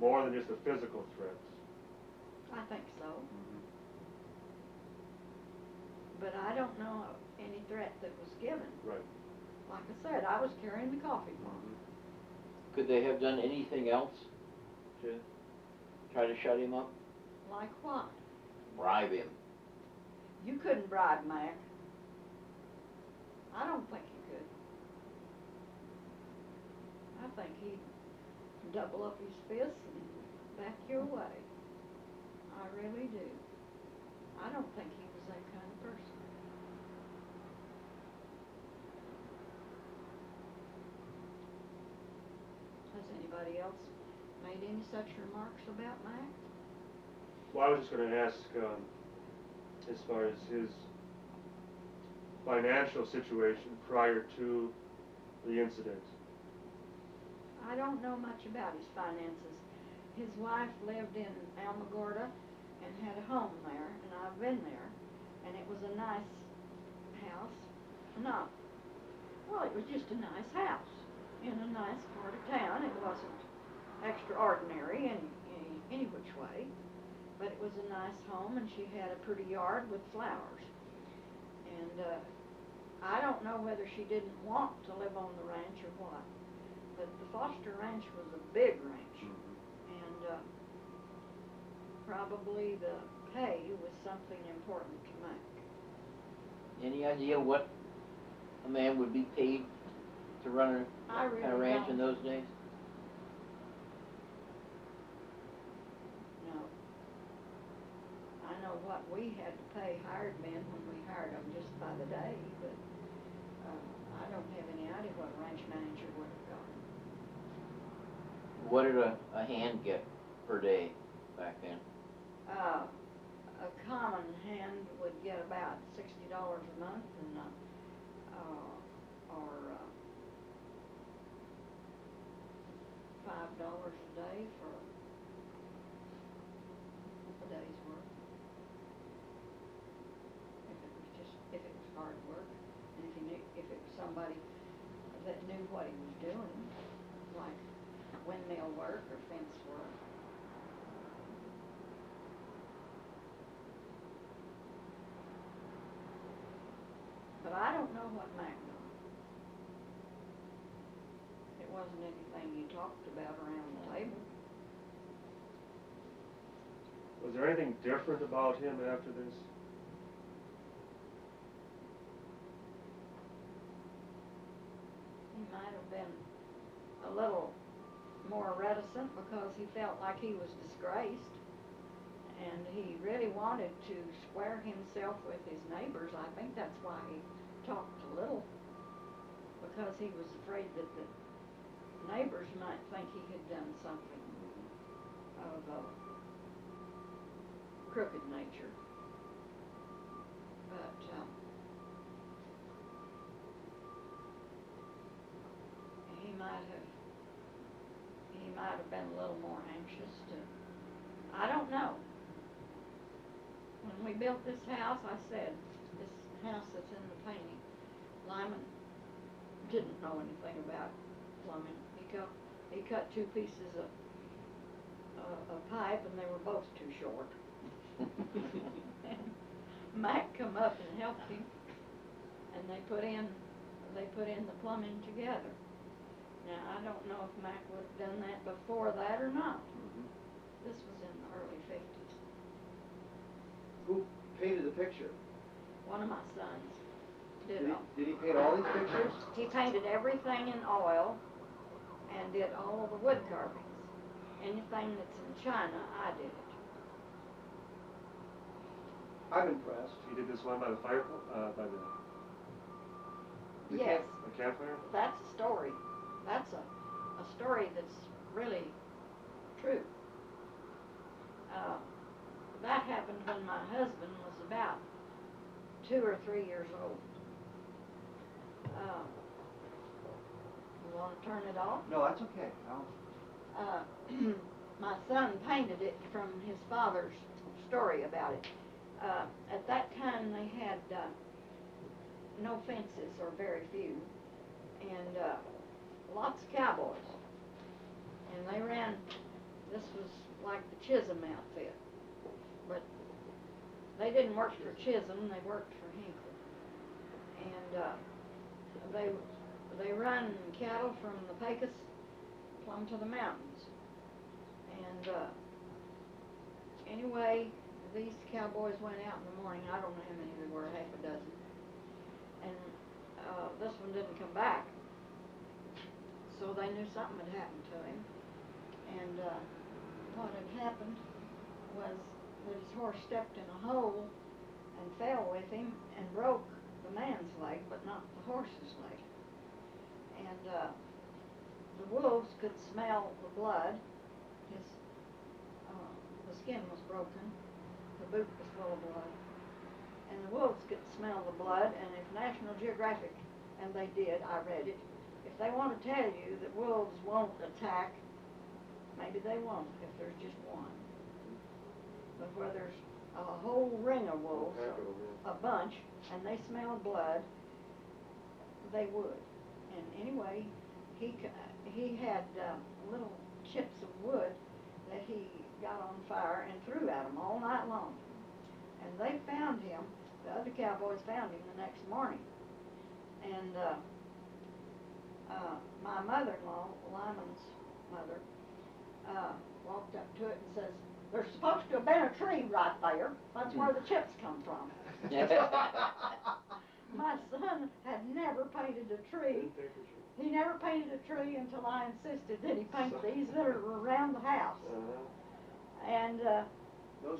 More than just a physical threat. I think so. But I don't know of any threat that was given. Right. Like I said, I was carrying the coffee pot. Could they have done anything else to try to shut him up? Like what? Bribe him? You couldn't bribe Mac. I don't think you could. I think he'd double up his fists and back you away. I really do. I don't think he was that kind of person. Has anybody else made any such remarks about Mac? Well, I was just going to ask, as far as his financial situation prior to the incident? I don't know much about his finances. His wife lived in Alamogordo and had a home there, and I've been there, and it was a nice house. No, well, it was just a nice house in a nice part of town. It wasn't extraordinary in any which way, but it was a nice home, and she had a pretty yard with flowers. And I don't know whether she didn't want to live on the ranch or what, but the Foster Ranch was a big ranch, and probably the pay was something important to make. Any idea what a man would be paid to run I really a ranch in don't. those days? No. I know what we had to pay hired men when we hired them just by the day, but I don't have any idea what a ranch manager would have gotten. What did a hand get per day back then? A common hand would get about $60 a month, and or $5 a day for a day's work. If it was hard work, and if it was somebody that knew what he was doing, like windmill work or fence work. But I don't know what Mac done. It wasn't anything you talked about around the table. Was there anything different about him after this? He might have been a little more reticent because he felt like he was disgraced, and he really wanted to square himself with his neighbors. I think that's why he talked a little, because he was afraid that the neighbors might think he had done something of a crooked nature. But he might have been a little more anxious to, I don't know. When we built this house, I said, this house that's in the painting, Lyman didn't know anything about plumbing. He cut two pieces of pipe, and they were both too short. And Mac come up and helped him, and they put in the plumbing together. Now, I don't know if Mac would have done that before that or not. This was in the early 50s. Who painted the picture? One of my sons did all. Did he paint all these pictures? He painted everything in oil and did all of the wood carvings. Anything that's in China, I did it. I'm impressed. He did this one by the fire, by the Yes, campfire? that's a story. That's a story that's really true. That happened when my husband was about 2 or 3 years old. You want to turn it off? No, that's okay. My son painted it from his father's story about it. At that time, they had no fences, or very few, and lots of cowboys. And they ran, this was like the Chisholm outfit, but they didn't work for Chisholm, they worked for Hinkle. And they run cattle from the Pecos plumb to the mountains. And anyway, these cowboys went out in the morning. I don't know how many there were, half a dozen. And this one didn't come back. So they knew something had happened to him. And what had happened was that his horse stepped in a hole and fell with him and broke the man's leg, but not the horse's leg. And the wolves could smell the blood. The skin was broken. The boot was full of blood. and the wolves could smell the blood, and if National Geographic, and they did, I read it, if they want to tell you that wolves won't attack, maybe they won't if there's just one. But where there's a whole ring of wolves, a bunch, and they smell blood, they would. And anyway, he had little chips of wood that he got on fire and threw at them all night long. And they found him, the other cowboys found him the next morning. And my mother-in-law, Lyman's mother, walked up to it and says, "There's supposed to have been a tree right there. That's where the chips come from." My son had never painted a tree. He never painted a tree until I insisted that he paint these that are around the house. And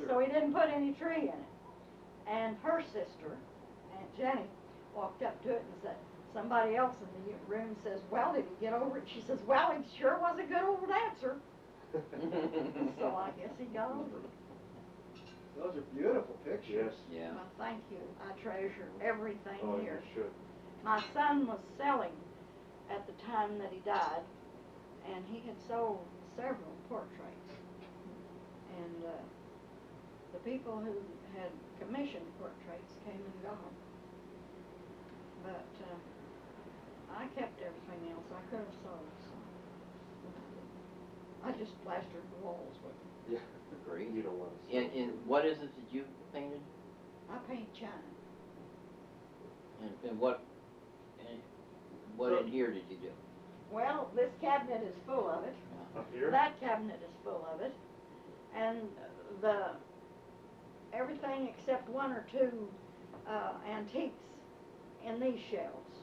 so he didn't put any tree in it. And her sister, Aunt Jenny, walked up to it and said, somebody else in the room says, "Well, did he get over it?" She says, "Well, he sure was a good old dancer." So I guess he got over it. Those are beautiful pictures. Yes. Yeah. Well, thank you. I treasure everything Oh, you here. should. My son was selling at the time that he died, and he had sold several portraits. And the people who had commissioned portraits came and gone. But I kept everything else I could have sold. So I just plastered the walls with them. Yeah. Great. You don't want to see And what is it that you painted? I paint china. And what in here did you do? Well, this cabinet is full of it. Up here? That cabinet is full of it. And everything except one or two antiques in these shelves.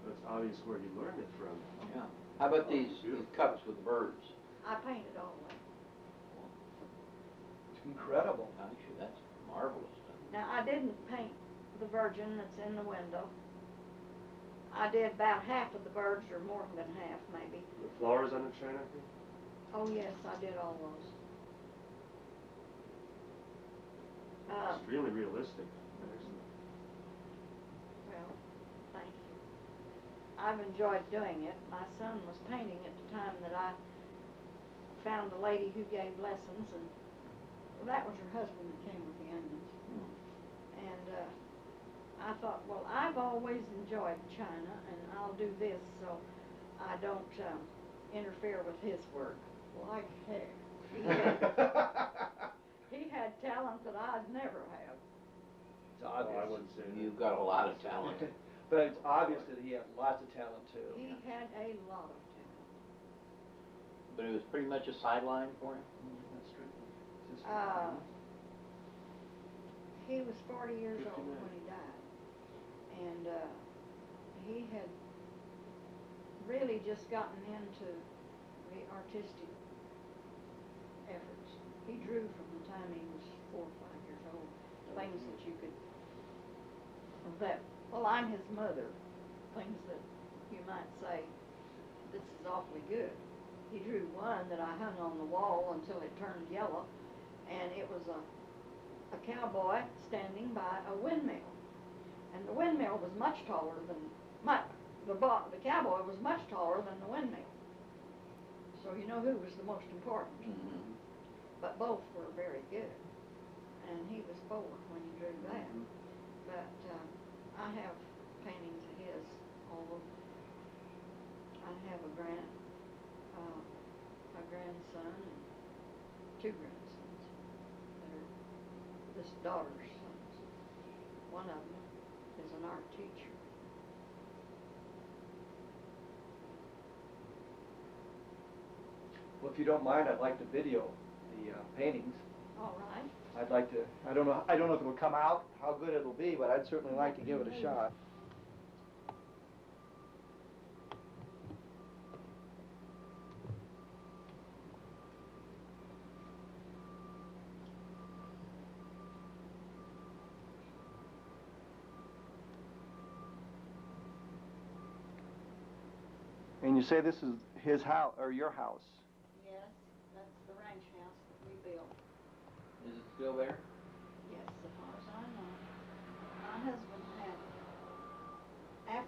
That's obvious where you learned it from. Yeah. How about Oh, these beautiful. cups with birds? I painted all of them. It's incredible. Actually, that's marvelous. Now, I didn't paint the Virgin that's in the window. I did about half of the birds, or more than half, maybe. The flowers on the china thing? Oh, yes, I did all those. Extremely realistic. Excellent. Well, thank you. I've enjoyed doing it. My son was painting at the time that I found a lady who gave lessons, and well, that was her husband that came with the onions. And I thought, well, I've always enjoyed China, and I'll do this so I don't interfere with his work. Like heck. He had talent that I'd never have. It's obvious. Oh, I wouldn't say that. You've got a lot of talent. But it's obvious that he had lots of talent too. He had a lot of talent. But it was pretty much a sideline for him? That's Strickland. He was 40 years old 59. when he died. And he had really just gotten into the artistic efforts. He drew from the time he was 4 or 5 years old, things that you could, well, I'm his mother, things that you might say, this is awfully good. He drew one that I hung on the wall until it turned yellow, and it was a cowboy standing by a windmill. And the windmill was much taller than, the cowboy was much taller than the windmill. So you know who was the most important. Mm-hmm. But both were very good. And he was 4 when he drew that. But I have paintings of his all over. I have a grandson and 2 grandsons that are this daughter's sons. One of them is an art teacher. Well, if you don't mind, I'd like to video the paintings. All right. I'd like to. I don't know if it'll come out, how good it'll be, but I'd certainly like to give it a shot. And you say this is his house, or your house? Yes, that's the ranch house that we built. Is it still there? Yes.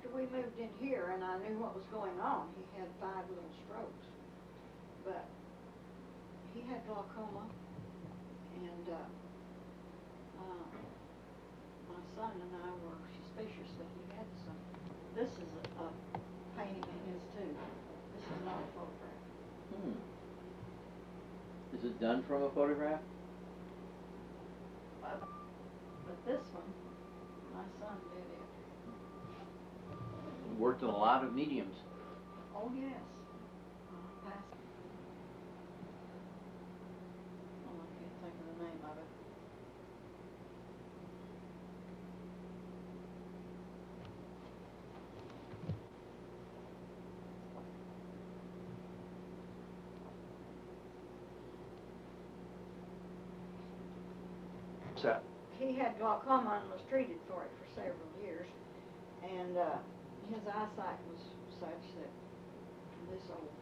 after we moved in here and I knew what was going on, he had 5 little strokes. But he had glaucoma, and my son and I were suspicious that he had some. This is a painting of his too. This is not a photograph. Is it done from a photograph? But this one, my son did it. Worked in a lot of mediums. Oh, yes. Past. Oh, I can't think of the name of it. Set. He had glaucoma and was treated for it for several years, and his eyesight was such that this old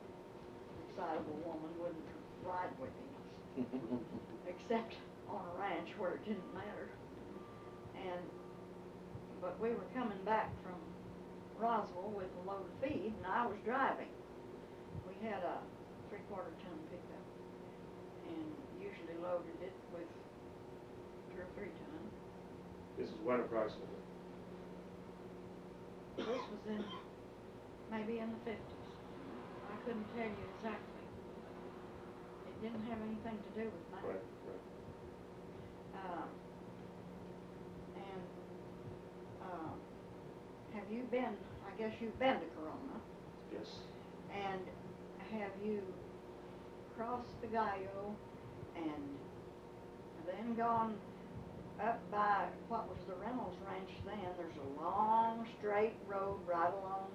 excitable woman wouldn't ride with him, except on a ranch where it didn't matter. But we were coming back from Roswell with a load of feed, and I was driving. We had a 3/4 ton pickup, and usually loaded it with 2 or 3 ton. This is when approximately? This was maybe in the 50s. I couldn't tell you exactly. It didn't have anything to do with mine. Right. Have you been, I guess you've been to Corona, Yes. and have you crossed the Gallo and then gone up by what was the Reynolds Ranch then? There's a long straight road right along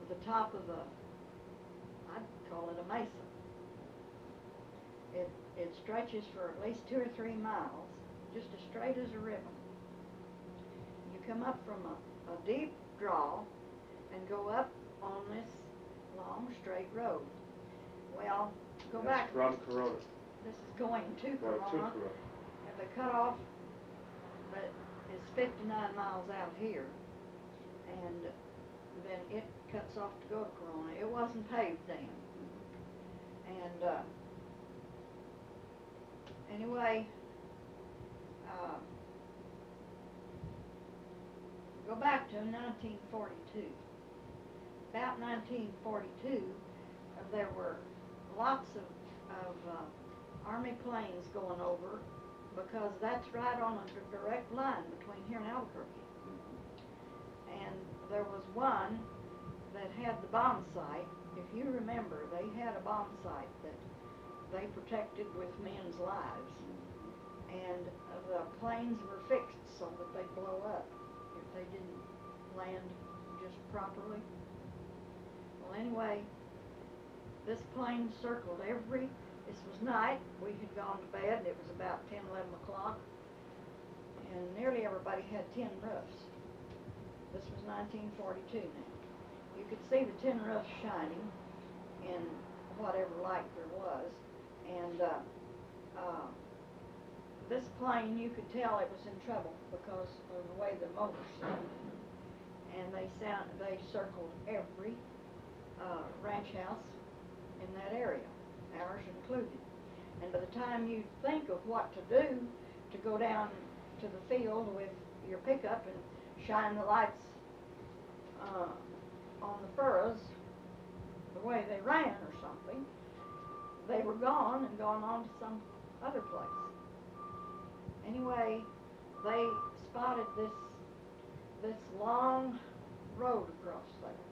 the top of I'd call it a mesa. It stretches for at least 2 or 3 miles, just as straight as a ribbon. You come up from a deep draw and go up on this long straight road. Well, go That's back. from Corona. This is going to Going to Corona. Corona. And the cutoff that is 59 miles out here, and then it cuts off to go to Corona. It wasn't paved then. And anyway, go back to 1942. About 1942, there were lots of Army planes going over, because that's right on a direct line between here and Albuquerque. And there was one that had the bomb site. If you remember, they had a bomb site that they protected with men's lives. And the planes were fixed so that they'd blow up if they didn't land just properly. Well, anyway, this plane circled this was night, we had gone to bed, and it was about 10, 11 o'clock, and nearly everybody had tin roofs. This was 1942 now. You could see the tin roofs shining in whatever light there was, and this plane, you could tell it was in trouble because of the way the motors sounded. And they circled every ranch house in that area, ours included. And by the time you think of what to do to go down to the field with your pickup and shine the lights on the furrows the way they ran or something, they were gone and gone on to some other place. Anyway, they spotted this long road across there,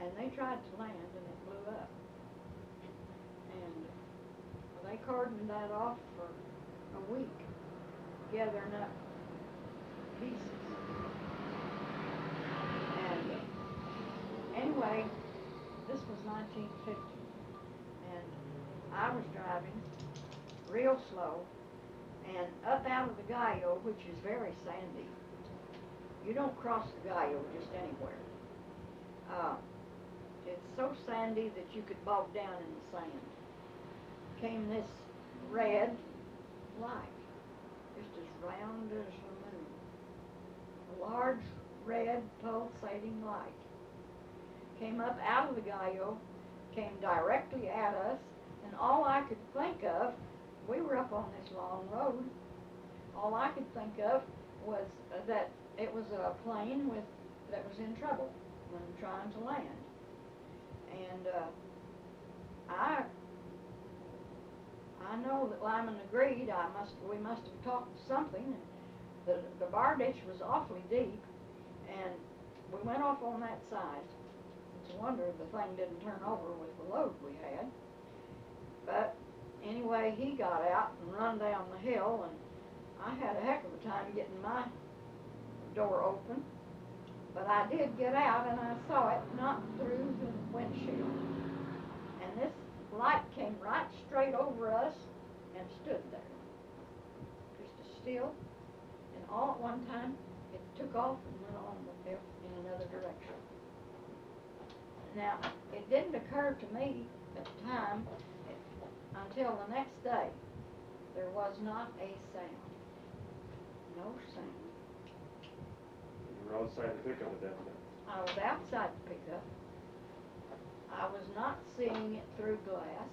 and they tried to land, and it blew up. And they cordoned that off for a week, gathering up pieces. And anyway, this was 1950, and I was driving real slow, and up out of the Gallo, which is very sandy. You don't cross the Gallo just anywhere. It's so sandy that you could bog down in the sand. Came this red light, just as round as the moon. A large red pulsating light. Came up out of the gallo, came directly at us, and all I could think of, we were up on this long road, all I could think of was that it was a plane that was in trouble when trying to land. And I know that Lyman agreed. We must have talked something. The bar ditch was awfully deep, and we went off on that side. It's a wonder the thing didn't turn over with the load we had. But anyway, he got out and run down the hill, and I had a heck of a time getting my door open. But I did get out, and I saw it not through the windshield. And this light came right straight over us and stood there, just still. And all at one time, it took off and went on in another direction. Now, it didn't occur to me at the time until the next day. There was not a sound. No sound. You were outside the pickup at that time. I was outside the pickup. I was not seeing it through glass.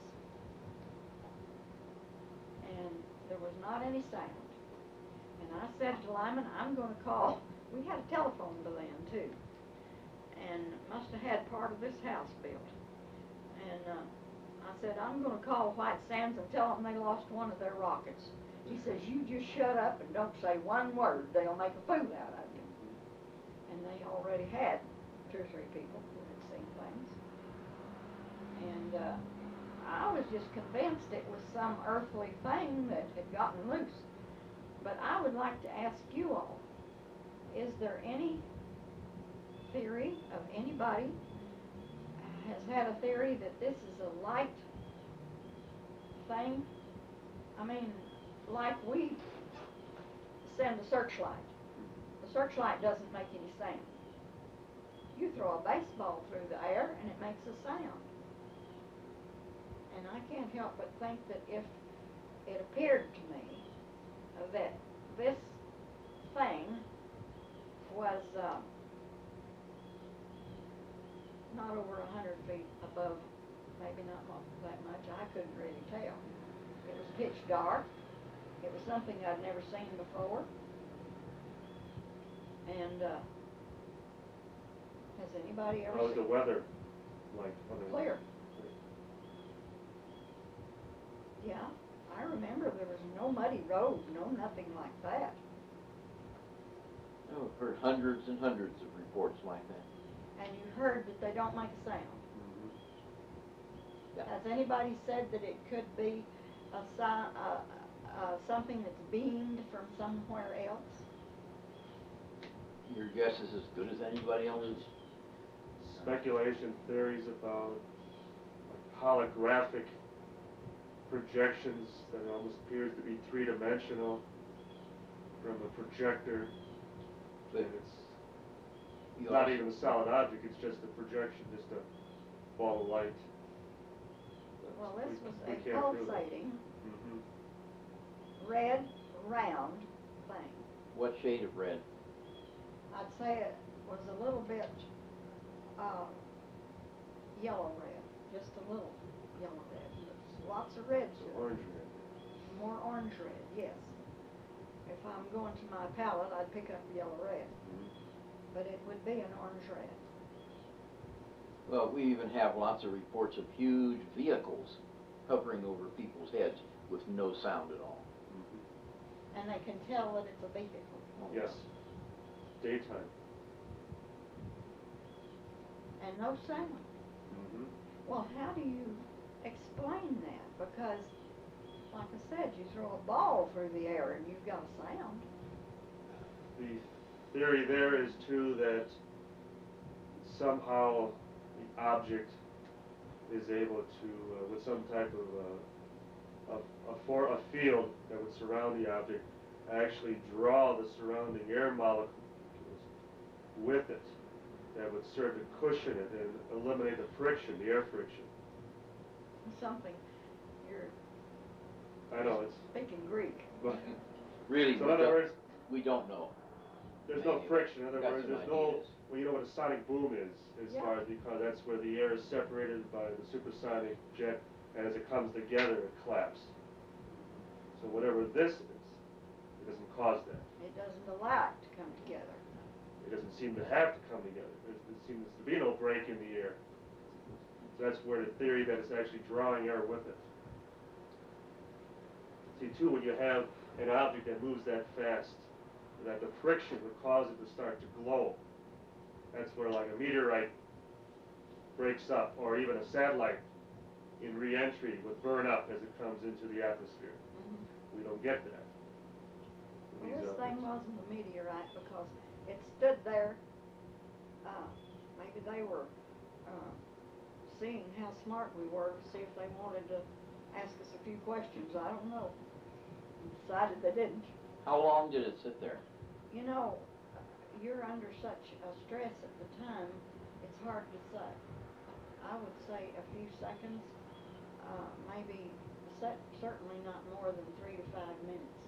And there was not any sound. And I said to Lyman, I'm going to call. We had a telephone bill then, too. And must have had part of this house built. And I said, I'm going to call White Sands and tell them they lost one of their rockets. He says, you just shut up and don't say one word. They'll make a fool out of you. And they already had 2 or 3 people who had seen things. And I was just convinced it was some earthly thing that had gotten loose. But I would like to ask you all, is there any theory of anybody has had a theory that this is a light thing? I mean, like we send a searchlight. The searchlight doesn't make any sound. You throw a baseball through the air and it makes a sound. And I can't help but think that if it appeared to me that this thing was not over 100 feet above, maybe not that much, I couldn't really tell. It was pitch dark. It was something I'd never seen before. And has anybody ever How was seen the weather like? Clear. Yeah, I remember there was no muddy road, no nothing like that. I've heard hundreds and hundreds of reports like that. And you heard that they don't make a sound. Yeah. Has anybody said that it could be something that's beamed from somewhere else? Your guess is as good as anybody else's. Speculation theories about like holographic projections that almost appears to be 3-dimensional from a projector. But and it's not even a solid object, it's just a projection, just a ball of light. Well, this was we a can't prove it. pulsating, red, round thing. What shade of red? I'd say it was a little bit yellow red, just a little yellow red. There's lots of reds So to it. orange red. More orange red, yes. If I'm going to my palette, I'd pick up yellow red. But it would be an orange red. Well, we even have lots of reports of huge vehicles hovering over people's heads with no sound at all. And they can tell that it's a vehicle. Yes. Daytime. And no sound. Well, how do you explain that? Because, like I said, you throw a ball through the air and you've got a sound. The theory there is too that somehow the object is able to, with some type of a field that would surround the object, actually draw the surrounding air molecules with it, that would serve to cushion it and eliminate the friction, the air friction. Something. You're I know it's. speaking Greek. But, Really, so in other words, we don't know. there's no Maybe friction. In other got words, some there's no, ideas. well, you know what a sonic boom is, as Yeah. far as, because that's where the air is separated by the supersonic jet, and as it comes together, it claps. So whatever this is, it doesn't cause that. It doesn't allow it to come together. It doesn't seem to have to come together. There seems to be no break in the air. So that's where the theory that it's actually drawing air with it. See, too, when you have an object that moves that fast, that the friction would cause it to start to glow. That's where, like, a meteorite breaks up, or even a satellite in re-entry would burn up as it comes into the atmosphere. Mm-hmm. We don't get that. Well, These this thing objects. wasn't a meteorite because it stood there. Maybe they were seeing how smart we were to see if they wanted to ask us a few questions. I don't know. Decided they didn't. How long did it sit there? You know, you're under such a stress at the time, it's hard to say. I would say a few seconds, maybe certainly not more than 3 to 5 minutes.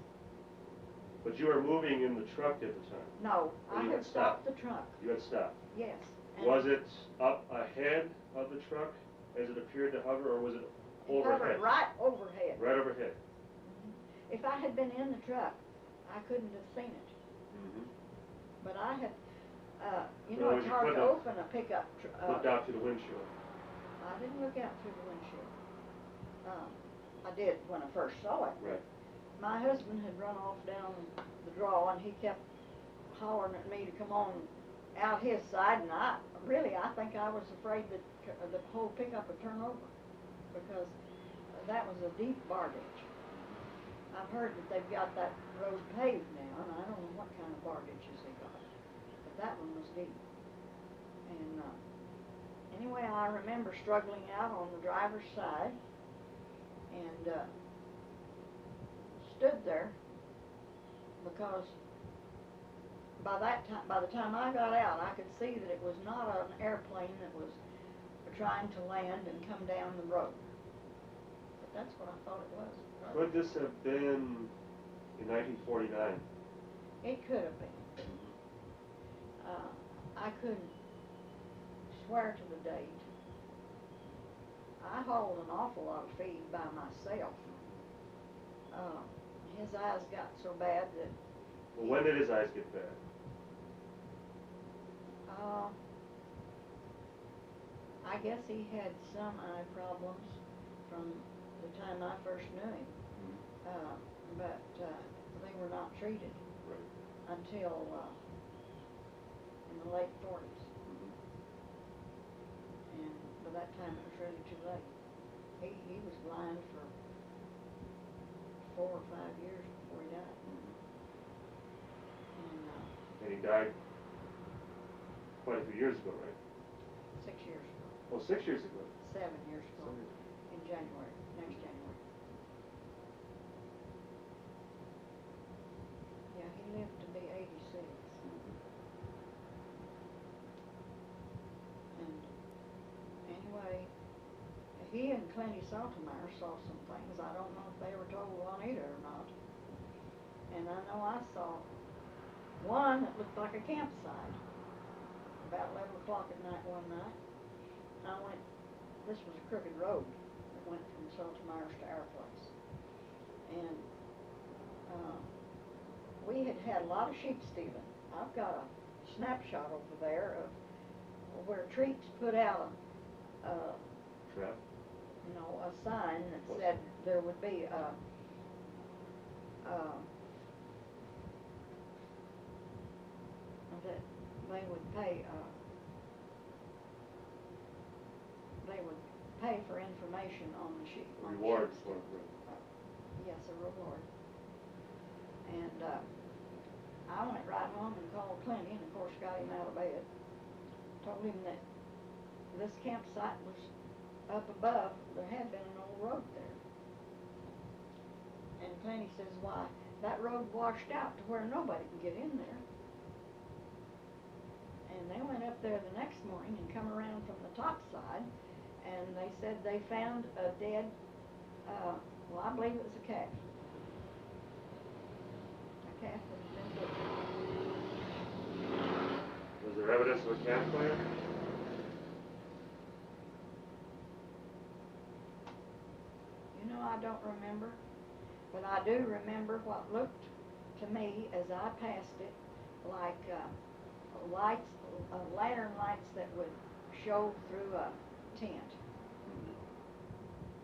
But you were moving in the truck at the time. No, Or I you had had stopped stopped. the truck, You had stopped. yes. Was it up ahead of the truck as it appeared to hover, or was it overhead? Covered right overhead. Right overhead. If I had been in the truck, I couldn't have seen it. Mm-hmm. But I had, you So know, as it's you hard to couldn't open a pickup Looked out through the windshield. I didn't look out through the windshield. I did when I first saw it. Right. My husband had run off down the draw, and he kept hollering at me to come on out his side, and I think I was afraid that the whole pickup would turn over, because that was a deep bar ditch. I've heard that they've got that road paved now, and I don't know what kind of bar ditches they got, but that one was deep. And anyway, I remember struggling out on the driver's side, and stood there, because by the time I got out, I could see that it was not an airplane that was trying to land and come down the road. But that's what I thought it was. Could this have been in 1949? It could have been. I couldn't swear to the date. I hauled an awful lot of feed by myself. His eyes got so bad that Well, when did his eyes get bad? I guess he had some eye problems from the time I first knew him, but they were not treated Right. until in the late 40s. And by that time it was really too late. He was blind for 4 or 5 years before he died. And he died quite a few years ago, right? 6 years ago. Oh, 6 years ago. 7 years ago. In January, next January. Yeah, he lived to be 86. And anyway, he and Clenny Saltemeyer saw some things. I don't know if they were told Juanita or not. And I know I saw one that looked like a campsite about 11 o'clock at night one night. I went, this was a crooked road that went from Saltemeyer's to our place. And we had had a lot of sheep stealing. I've got a snapshot over there of where Treats put out a Trap. a sign that said there would be that they would pay for information on the sheep. Reward for Yes, a reward. And I went right home and called Clenny, and of course got him out of bed. Told him that this campsite was up above. There had been an old road there. And Clenny says, why, that road washed out to where nobody can get in there. And they went up there the next morning and come around from the top side, and they said they found a dead, well, I believe it was a calf. A calf that had been butchered. of a campfire? You know, I don't remember, but I do remember what looked to me as I passed it like lights, lantern lights that would show through a tent,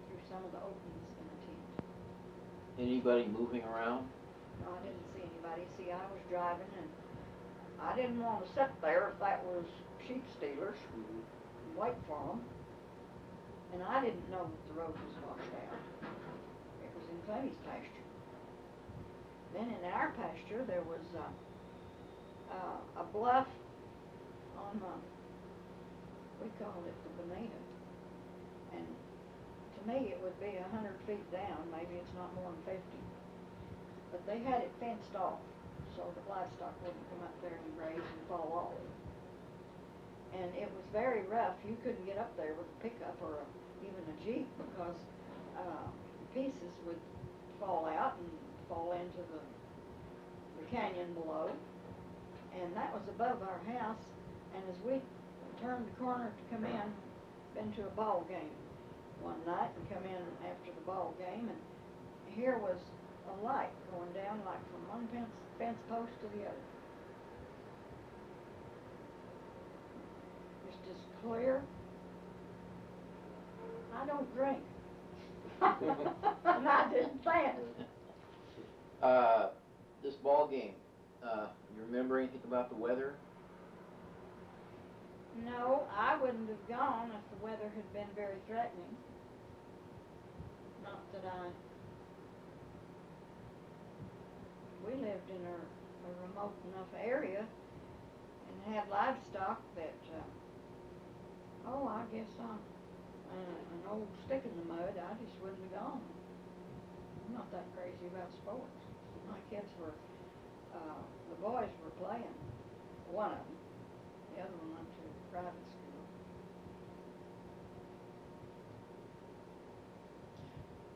through some of the openings in the tent. Anybody moving around? No, I didn't see anybody. See, I was driving and I didn't want to sit there if that was sheep stealers and wait for them. And I didn't know that the road was washed out. It was in Clay's pasture. Then in our pasture there was a bluff on the, we called it the Bonita. And to me it would be 100 feet down, maybe it's not more than 50. But they had it fenced off so the livestock wouldn't come up there and graze and fall off. And it was very rough. You couldn't get up there with a pickup or even a Jeep because pieces would fall out and fall into the canyon below. And that was above our house. And as we turned the corner to come in, been to a ball game one night and come in after the ball game, and here was a light going down like from one fence post to the other. Just as clear. I don't drink. And I didn't then. This ball game, you remember anything about the weather? No, I wouldn't have gone if the weather had been very threatening. Not that we lived in a remote enough area and had livestock that, I guess I'm an old stick in the mud. I just wouldn't have gone. I'm not that crazy about sports. My kids were, the boys were playing, one of them. The other one went to private school.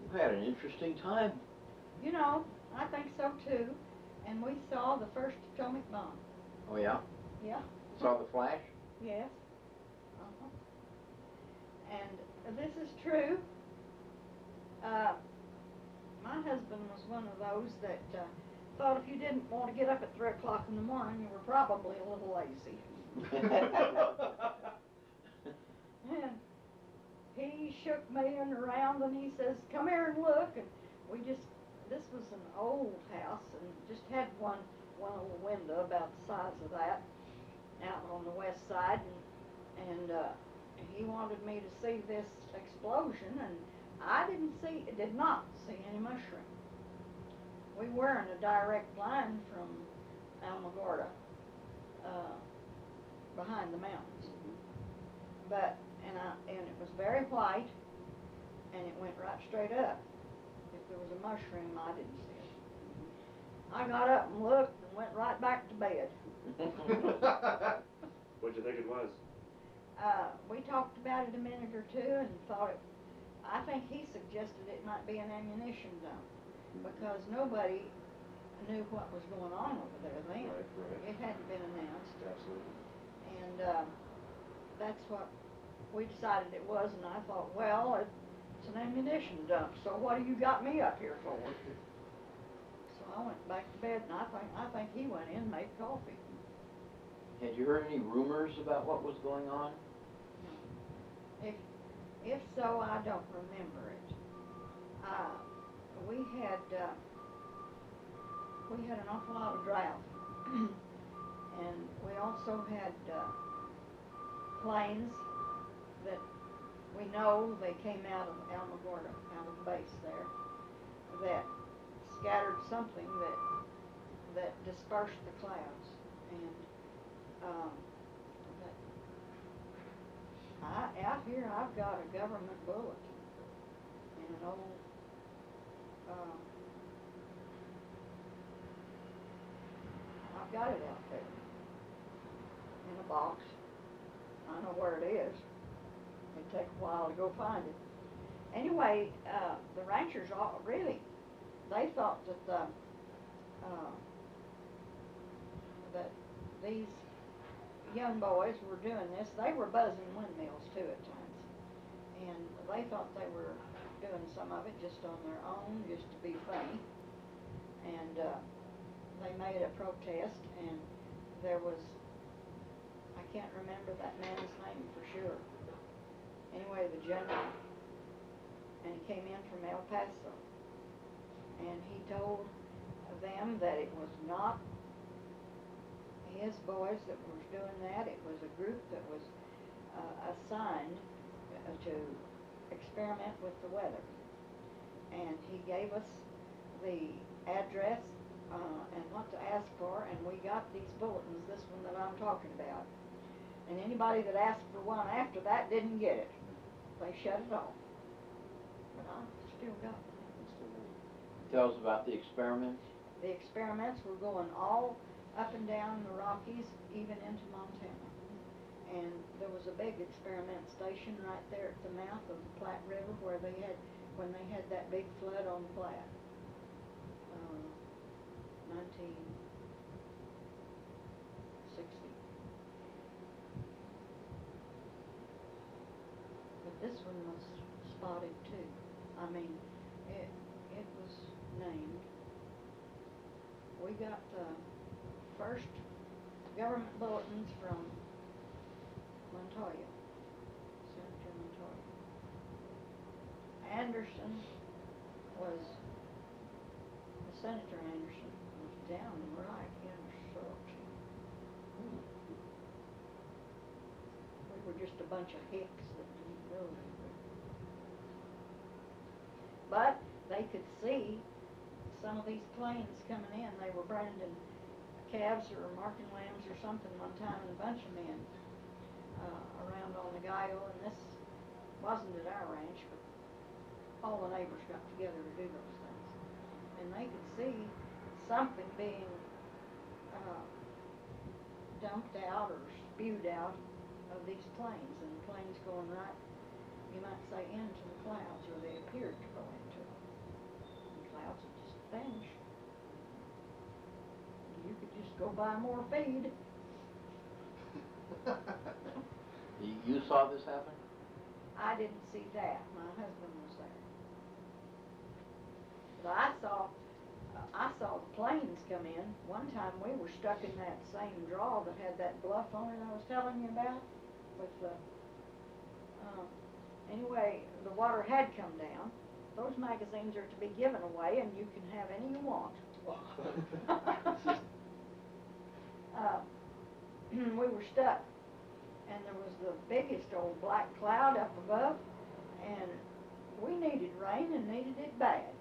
You had an interesting time. You know, I think so too. And we saw the first atomic bomb. Oh yeah? Yeah. Saw the flash? Yes. Uh-huh. And this is true. My husband was one of those that thought if you didn't want to get up at 3 o'clock in the morning, you were probably a little lazy. And he shook me around and he says, "Come here and look." And we just, this was an old house and just had one little window about the size of that out on the west side, and he wanted me to see this explosion, and I did not see any mushroom. We were in a direct line from Alamogordo, behind the mountains. But, and it was very white, and it went right straight up. If there was a mushroom, I didn't see it. I got up and looked and went right back to bed. What'd you think it was? We talked about it a minute or two and thought I think he suggested it might be an ammunition dump because nobody knew what was going on over there then. Right. It hadn't been announced. Absolutely. And that's what we decided it was, and I thought, well, it's an ammunition dump, so what do you got me up here for? So I went back to bed, and I think he went in and made coffee. Had you heard any rumors about what was going on? If so, I don't remember it. We had an awful lot of drought, and we also had planes that we know they came out of Alamogordo, out of the base there, that scattered something that dispersed the clouds, and out here I've got a government bulletin in an old I've got it out there in a box. I know where it is. It'd take a while to go find it. Anyway, the ranchers all really, they thought that that these young boys were doing this. They were buzzing windmills too at times, and they thought they were doing some of it just on their own, just to be funny. And they made a protest, and there was, I can't remember that man's name for sure. Anyway, the general, and he came in from El Paso, and he told them that it was not his boys that was doing that. It was a group that was assigned to experiment with the weather. And he gave us the address and what to ask for, and we got these bulletins, this one that I'm talking about. And anybody that asked for one after that didn't get it. They shut it off. But I still got it. Tell us about the experiments. The experiments were going all up and down the Rockies, even into Montana. And there was a big experiment station right there at the mouth of the Platte River where they had, when they had that big flood on the Platte. 1960. But this one was spotted too. I mean, it was named. We got first government bulletins from Montoya, Senator Montoya. Anderson was, Senator Anderson was down right in Sorrelton. We were just a bunch of hicks that didn't know anything. But they could see some of these planes coming in. They were branding calves or marking lambs or something one time, and a bunch of men around on the Gallo, and this wasn't at our ranch, but all the neighbors got together to do those things. And they could see something being dumped out or spewed out of these planes, and the planes going right, you might say, into the clouds, or they appeared to go into them. The clouds would just vanish. You could just go buy more feed. You saw this happen? I didn't see that. My husband was there. But I saw the planes come in. One time we were stuck in that same draw that had that bluff on it I was telling you about. With the anyway, the water had come down. Those magazines are to be given away, and you can have any you want. We were stuck, and there was the biggest old black cloud up above, and we needed rain and needed it bad.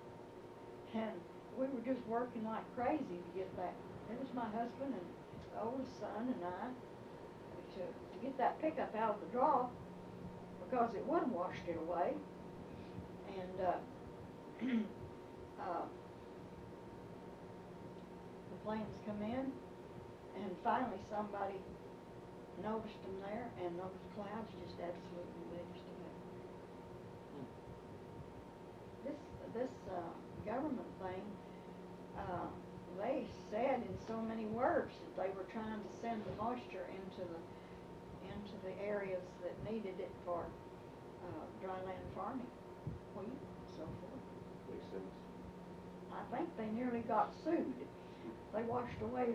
And we were just working like crazy to get that. It was my husband and the oldest son and I to get that pickup out of the draw, because it would have washed it away. And the planes come in, and finally somebody noticed them there, and those clouds just absolutely vanished away. This government thing, they said in so many words that they were trying to send the moisture into the areas that needed it for dryland farming, wheat and so forth. Makes sense. I think they nearly got sued. They washed away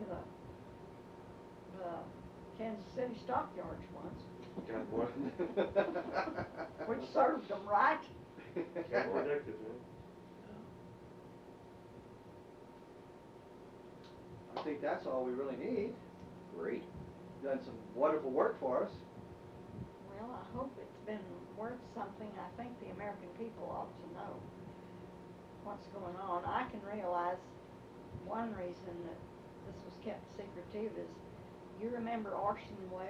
the Kansas City stockyards once, Got one. which served them right. Got protected, man. I think that's all we really need. Great. You've done some wonderful work for us. Well, I hope it's been worth something. I think the American people ought to know what's going on. I can realize one reason that this was kept secretive is, you remember Orson Welles?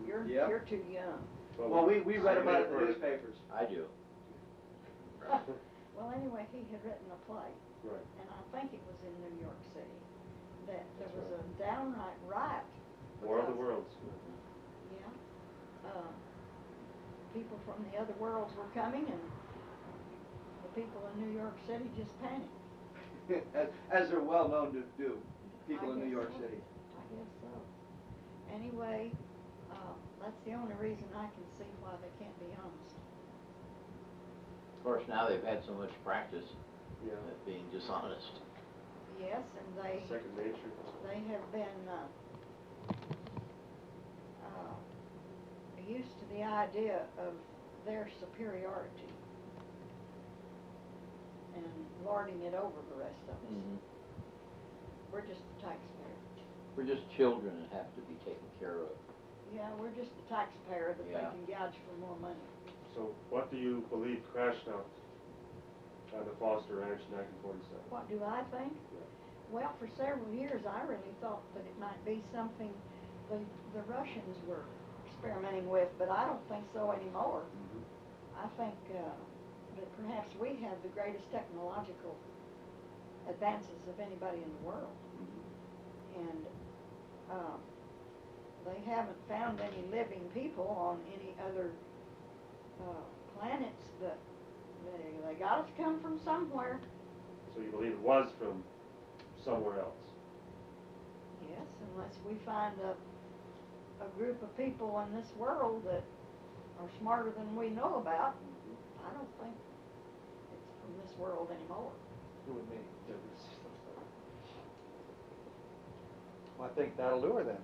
Mm-hmm. Yep. You're too young. Well, we read about it in the newspapers. I do. Well, anyway, he had written a play, Right. and I think it was in New York City, that there That's was right. a downright riot. War of the because- Worlds. Yeah. People from the other worlds were coming, and the people in New York City just panicked. as they're well known to do, people I in New guess York so. City. I guess so. Anyway, That's the only reason I can see why they can't be honest. Of course, now they've had so much practice Yeah. at being dishonest. Yes, and Second nature. they have been used to the idea of their superiority and lording it over the rest of us. Mhm. We're just the taxpayer. We're just children that have to be taken care of. Yeah, we're just the taxpayer that Yeah. they can gouge for more money. So what do you believe crashed out on the Foster Ranch in 1947? What do I think? Yeah. Well, for several years, I really thought that it might be something the Russians were experimenting with, but I don't think so anymore. Mm-hmm. I think that perhaps we have the greatest technological advances of anybody in the world. And they haven't found any living people on any other planets, but they got to come from somewhere. So you believe it was from somewhere else? Yes, unless we find a group of people in this world that are smarter than we know about, I don't think it's from this world anymore. You and me. Well, I think that'll do her then.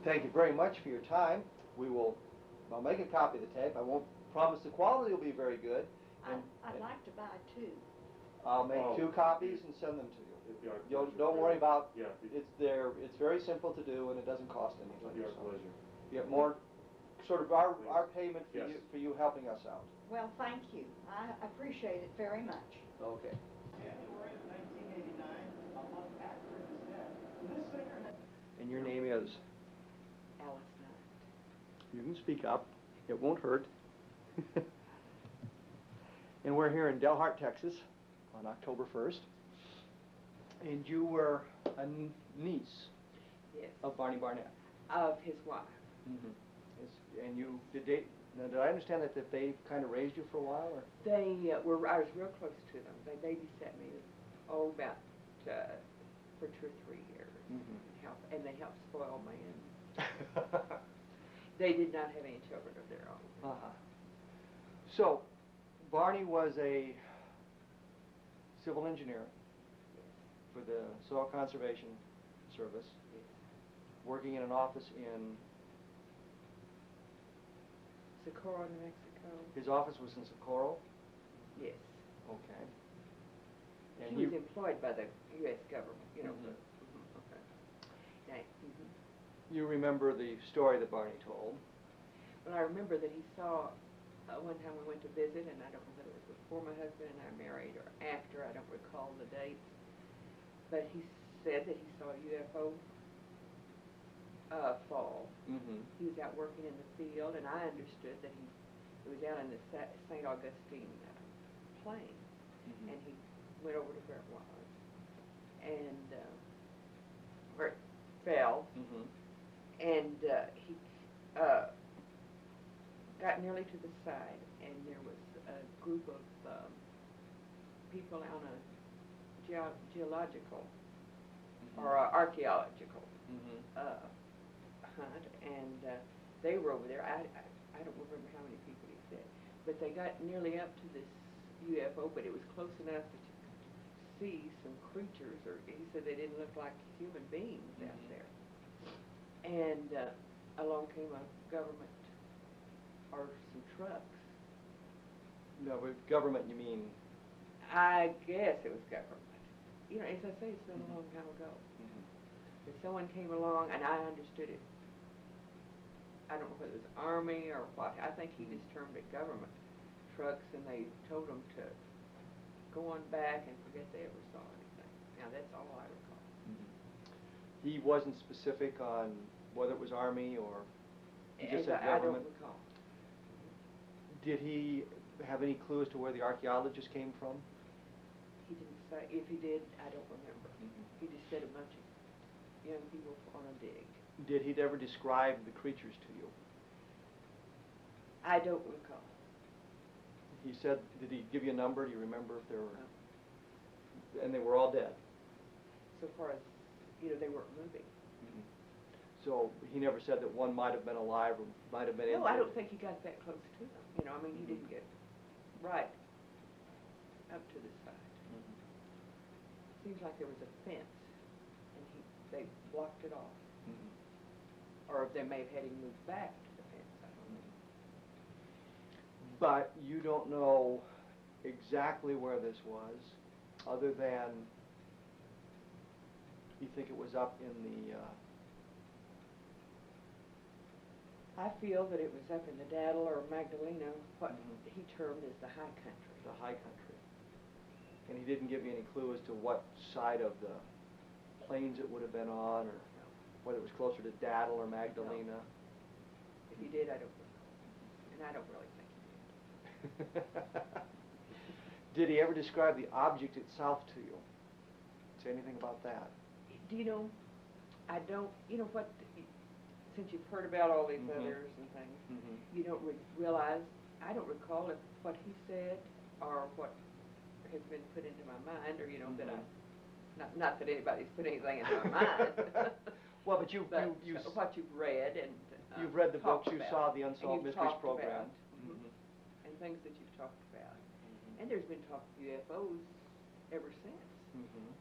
Thank you very much for your time. I'll make a copy of the tape. I won't promise the quality will be very good. I'd like to buy two. I'll make Oh. 2 copies and send them to you. It'd be our You'll, pleasure. don't worry about, Yeah, it's there, it's very simple to do and it doesn't cost it'd anything. be our so. pleasure. You get more, sort of our Please. payment for Yes. you helping us out. Well, thank you. I appreciate it very much. Okay. And your name is? Alice Knight. You can speak up. It won't hurt. And we're here in Delhart, Texas on October 1st. And you were a niece Yes. of Barney Barnett. Of his wife. Mm-hmm. And you, did I understand that they kind of raised you for a while, or? They I was real close to them. They babysat me, about for 2 or 3 years. Mm-hmm. And they helped spoil me. And they did not have any children of their own. Uh-huh. So, Barney was a civil engineer for the Soil Conservation Service, Yes. working in an office in, Socorro, New Mexico. his office was in Socorro? Yes. Okay. He was employed by the U.S. government, you know. Mhm. Okay. Now, You remember the story that Barney told? Well, I remember that he saw, one time we went to visit, and I don't know whether it was before my husband and I married or after, I don't recall the dates, but he said that he saw a UFO fall. Mm-hmm. He was out working in the field, and I understood that he was out in the St. Augustine plain, Mm-hmm. and he went over to where it was, and where it fell, Mm-hmm. and he got nearly to the side, and there was a group of people on a geological or archaeological hunt, and they were over there. I don't remember how many people he said, but they got nearly up to this UFO, but it was close enough that you could see some creatures, or he said they didn't look like human beings out there. And along came a government or some trucks. No, with government you mean? I guess it was government. You know, as I say, it's been a long time ago. Mm-hmm. But someone came along, and I understood it. I don't know whether it was Army or what. I think he just termed it government trucks, and they told them to go on back and forget they ever saw anything. Now, that's all I recall. Mm-hmm. He wasn't specific on whether it was Army or he just said I don't government? recall. Did he have any clue as to where the archaeologist came from? He didn't say. If he did, I don't remember. Mm-hmm. He just said a bunch of young people on a dig. Did he ever describe the creatures to you? I don't recall. He said, did he give you a number? Do you remember if there were? And they were all dead. So far as, you know, they weren't moving. Mm-hmm. So he never said that one might have been alive or might have been No, injured? I don't think he got that close to them. You know, I mean, he didn't get right up to the side. Seems like there was a fence, and they blocked it off. Or they may have had him move back to the fence, I don't know. But you don't know exactly where this was, other than you think it was up in the, I feel that it was up in the Daddle or Magdalena, what Mhm. he termed as the high country. the high country. And he didn't give you any clue as to what side of the plains it would have been on, or whether it was closer to Daddle or Magdalena. If he did, I don't recall. And I don't really think he did. Did he ever describe the object itself to you? Say anything about that? Do you know, I don't, you know what, since you've heard about all these Mhm. others and things, Mhm. you don't realize, I don't recall if what he said or what has been put into my mind, or, you know, that Mhm. not that anybody's put anything into my mind. Well, but you What you've read and you've read the talked books, you about, saw the and Unsolved you've Mysteries talked program. about, and things that you've talked about. And there's been talk of UFOs ever since. Mhm.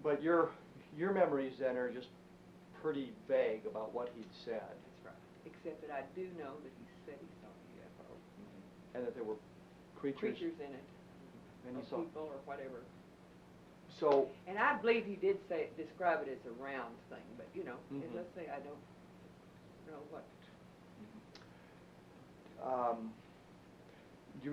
But your memories then are just pretty vague about what he'd said. That's right. Except that I do know that he said he saw a UFO. And that there were creatures. In it, And or he saw. people or whatever. So. And I believe he did describe it as a round thing, but you know, Mhm. let's say I don't know what. Do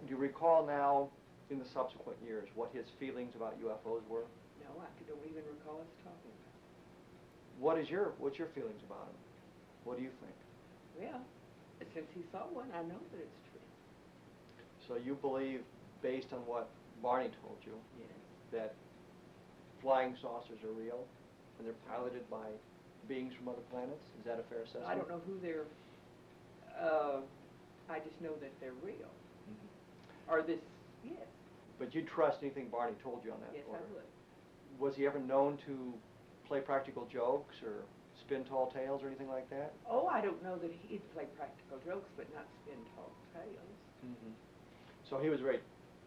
you recall now, in the subsequent years, what his feelings about UFOs were? No, don't even recall us talking about it. What's your feelings about him? What do you think? Well, since he saw one, I know that it's true. So you believe, based on what Barney told you, Yes. that flying saucers are real and they're piloted by beings from other planets? Is that a fair assessment? I don't know who they're. I just know that they're real. Or this, yes. But you trust anything Barney told you on that? Yes, order? I would. Was he ever known to play practical jokes or spin tall tales or anything like that? Oh, I don't know that he'd play practical jokes, but not spin tall tales. Mm-hmm. So he was very.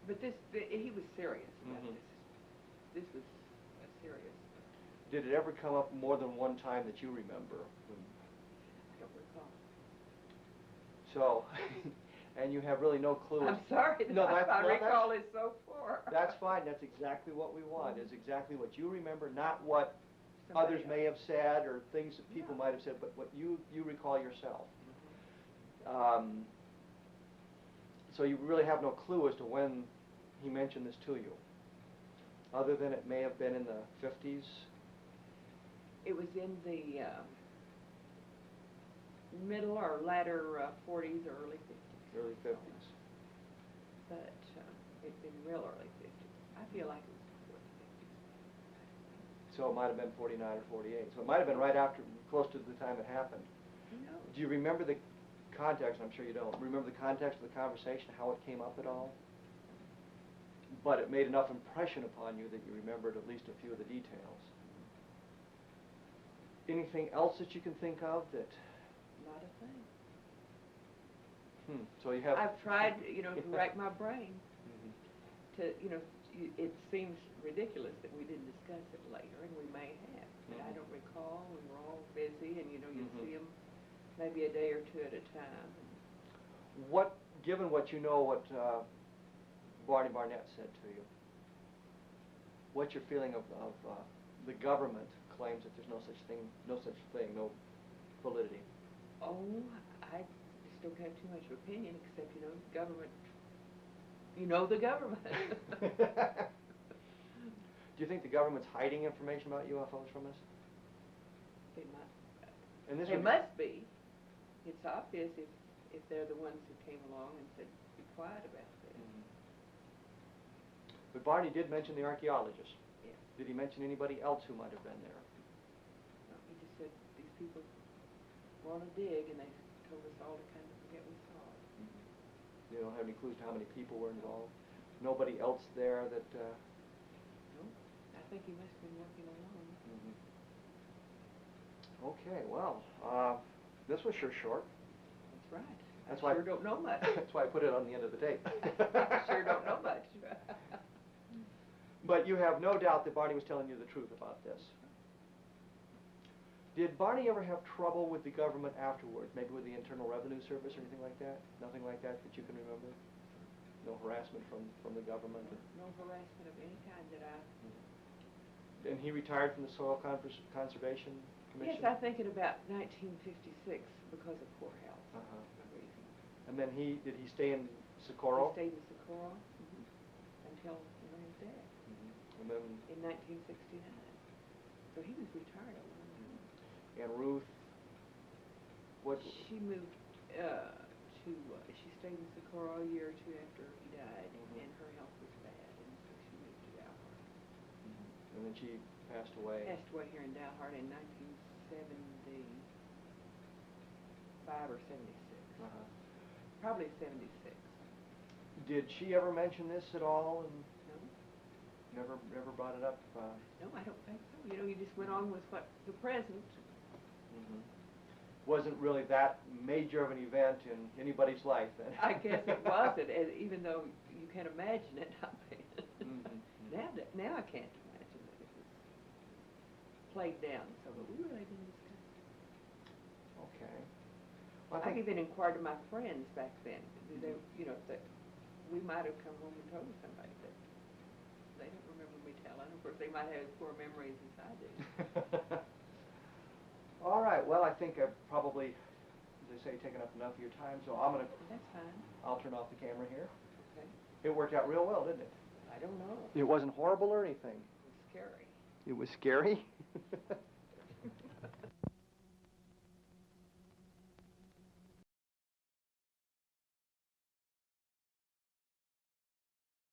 But he was serious about Mhm. this. This was a serious. Did it ever come up more than one time that you remember? I don't recall. So, and you have really no clue. I'm sorry. No, that's my no, recall is so poor. That's fine. That's exactly what we want. Is exactly what you remember, not what Somebody others may have said or things that people Yeah. might have said, but what you recall yourself. Mm-hmm. So you really have no clue as to when he mentioned this to you, other than it may have been in the 50s. It was in the middle or latter 40s or early 50s. Early 50s. But it's been real early 50s. I feel like it was before the 50s. So it might have been 49 or 48. So it might have been right after, close to the time it happened. Who knows? Do you remember the context? I'm sure you don't. Remember the context of the conversation, how it came up at all? But it made enough impression upon you that you remembered at least a few of the details. Anything else that you can think of that? Not a thing. So you have. I've tried, you know, to rack my brain Mhm. to, you know, it seems ridiculous that we didn't discuss it later, and we may have, but I Mhm. don't recall, and we're all busy, and, you know, you Mhm. see them maybe a day or two at a time. What, given what you know, what Barney Barnett said to you, what's your feeling of the government claims that there's no such thing, no validity? Oh, I just don't have too much opinion, except, you know, government, you know the government. Do you think the government's hiding information about UFOs from us? They must. And this They would- must be. It's obvious if they're the ones who came along and said, be quiet about this. Mhm. But Barney did mention the archaeologist. Yeah. Did he mention anybody else who might have been there? No, he just said these people want to dig, and they told us all to kind of forget we saw it. You don't have any clues to how many people were involved? Nobody else there that... No, I think he must have been working alone. Okay, well, this was sure short. That's right. That's I why sure don't know much. That's why I put it on the end of the tape. I sure don't know much. But you have no doubt that Barney was telling you the truth about this. Did Barney ever have trouble with the government afterwards, maybe with the Internal Revenue Service or anything like that? Nothing like that that you can remember? No harassment from the government? No harassment of any kind that I... And he retired from the Soil Conservation Commission? Yes, I think in about 1956 because of poor health. Reason. And then did he stay in Socorro? He stayed in Socorro until his death. And then... In 1969. So he was retired a long time. And Ruth, what... She moved she stayed in Socorro a year or two after he died, and her health was bad, and so she moved to Dalhart. And then she passed away. Passed away here in Dalhart in 1975 or 76. Probably 76. Did she ever mention this at all? And No? never brought it up? No, I don't think so. You know, you just went on with what the present. Wasn't really that major of an event in anybody's life then? I guess it wasn't, even though you can imagine it not being. Now I can't imagine that it was played down, so but we really didn't discuss it. Okay. Well, I've even inquired of my friends back then, they, that we might have come home and told somebody that they don't remember me telling. Of course, they might have as poor memories as I do. All right, well, I think I've probably, as they say, taken up enough of your time, so That's fine. I'll turn off the camera here. Okay. It worked out real well, didn't it? I don't know. It wasn't horrible or anything. It was scary. It was scary?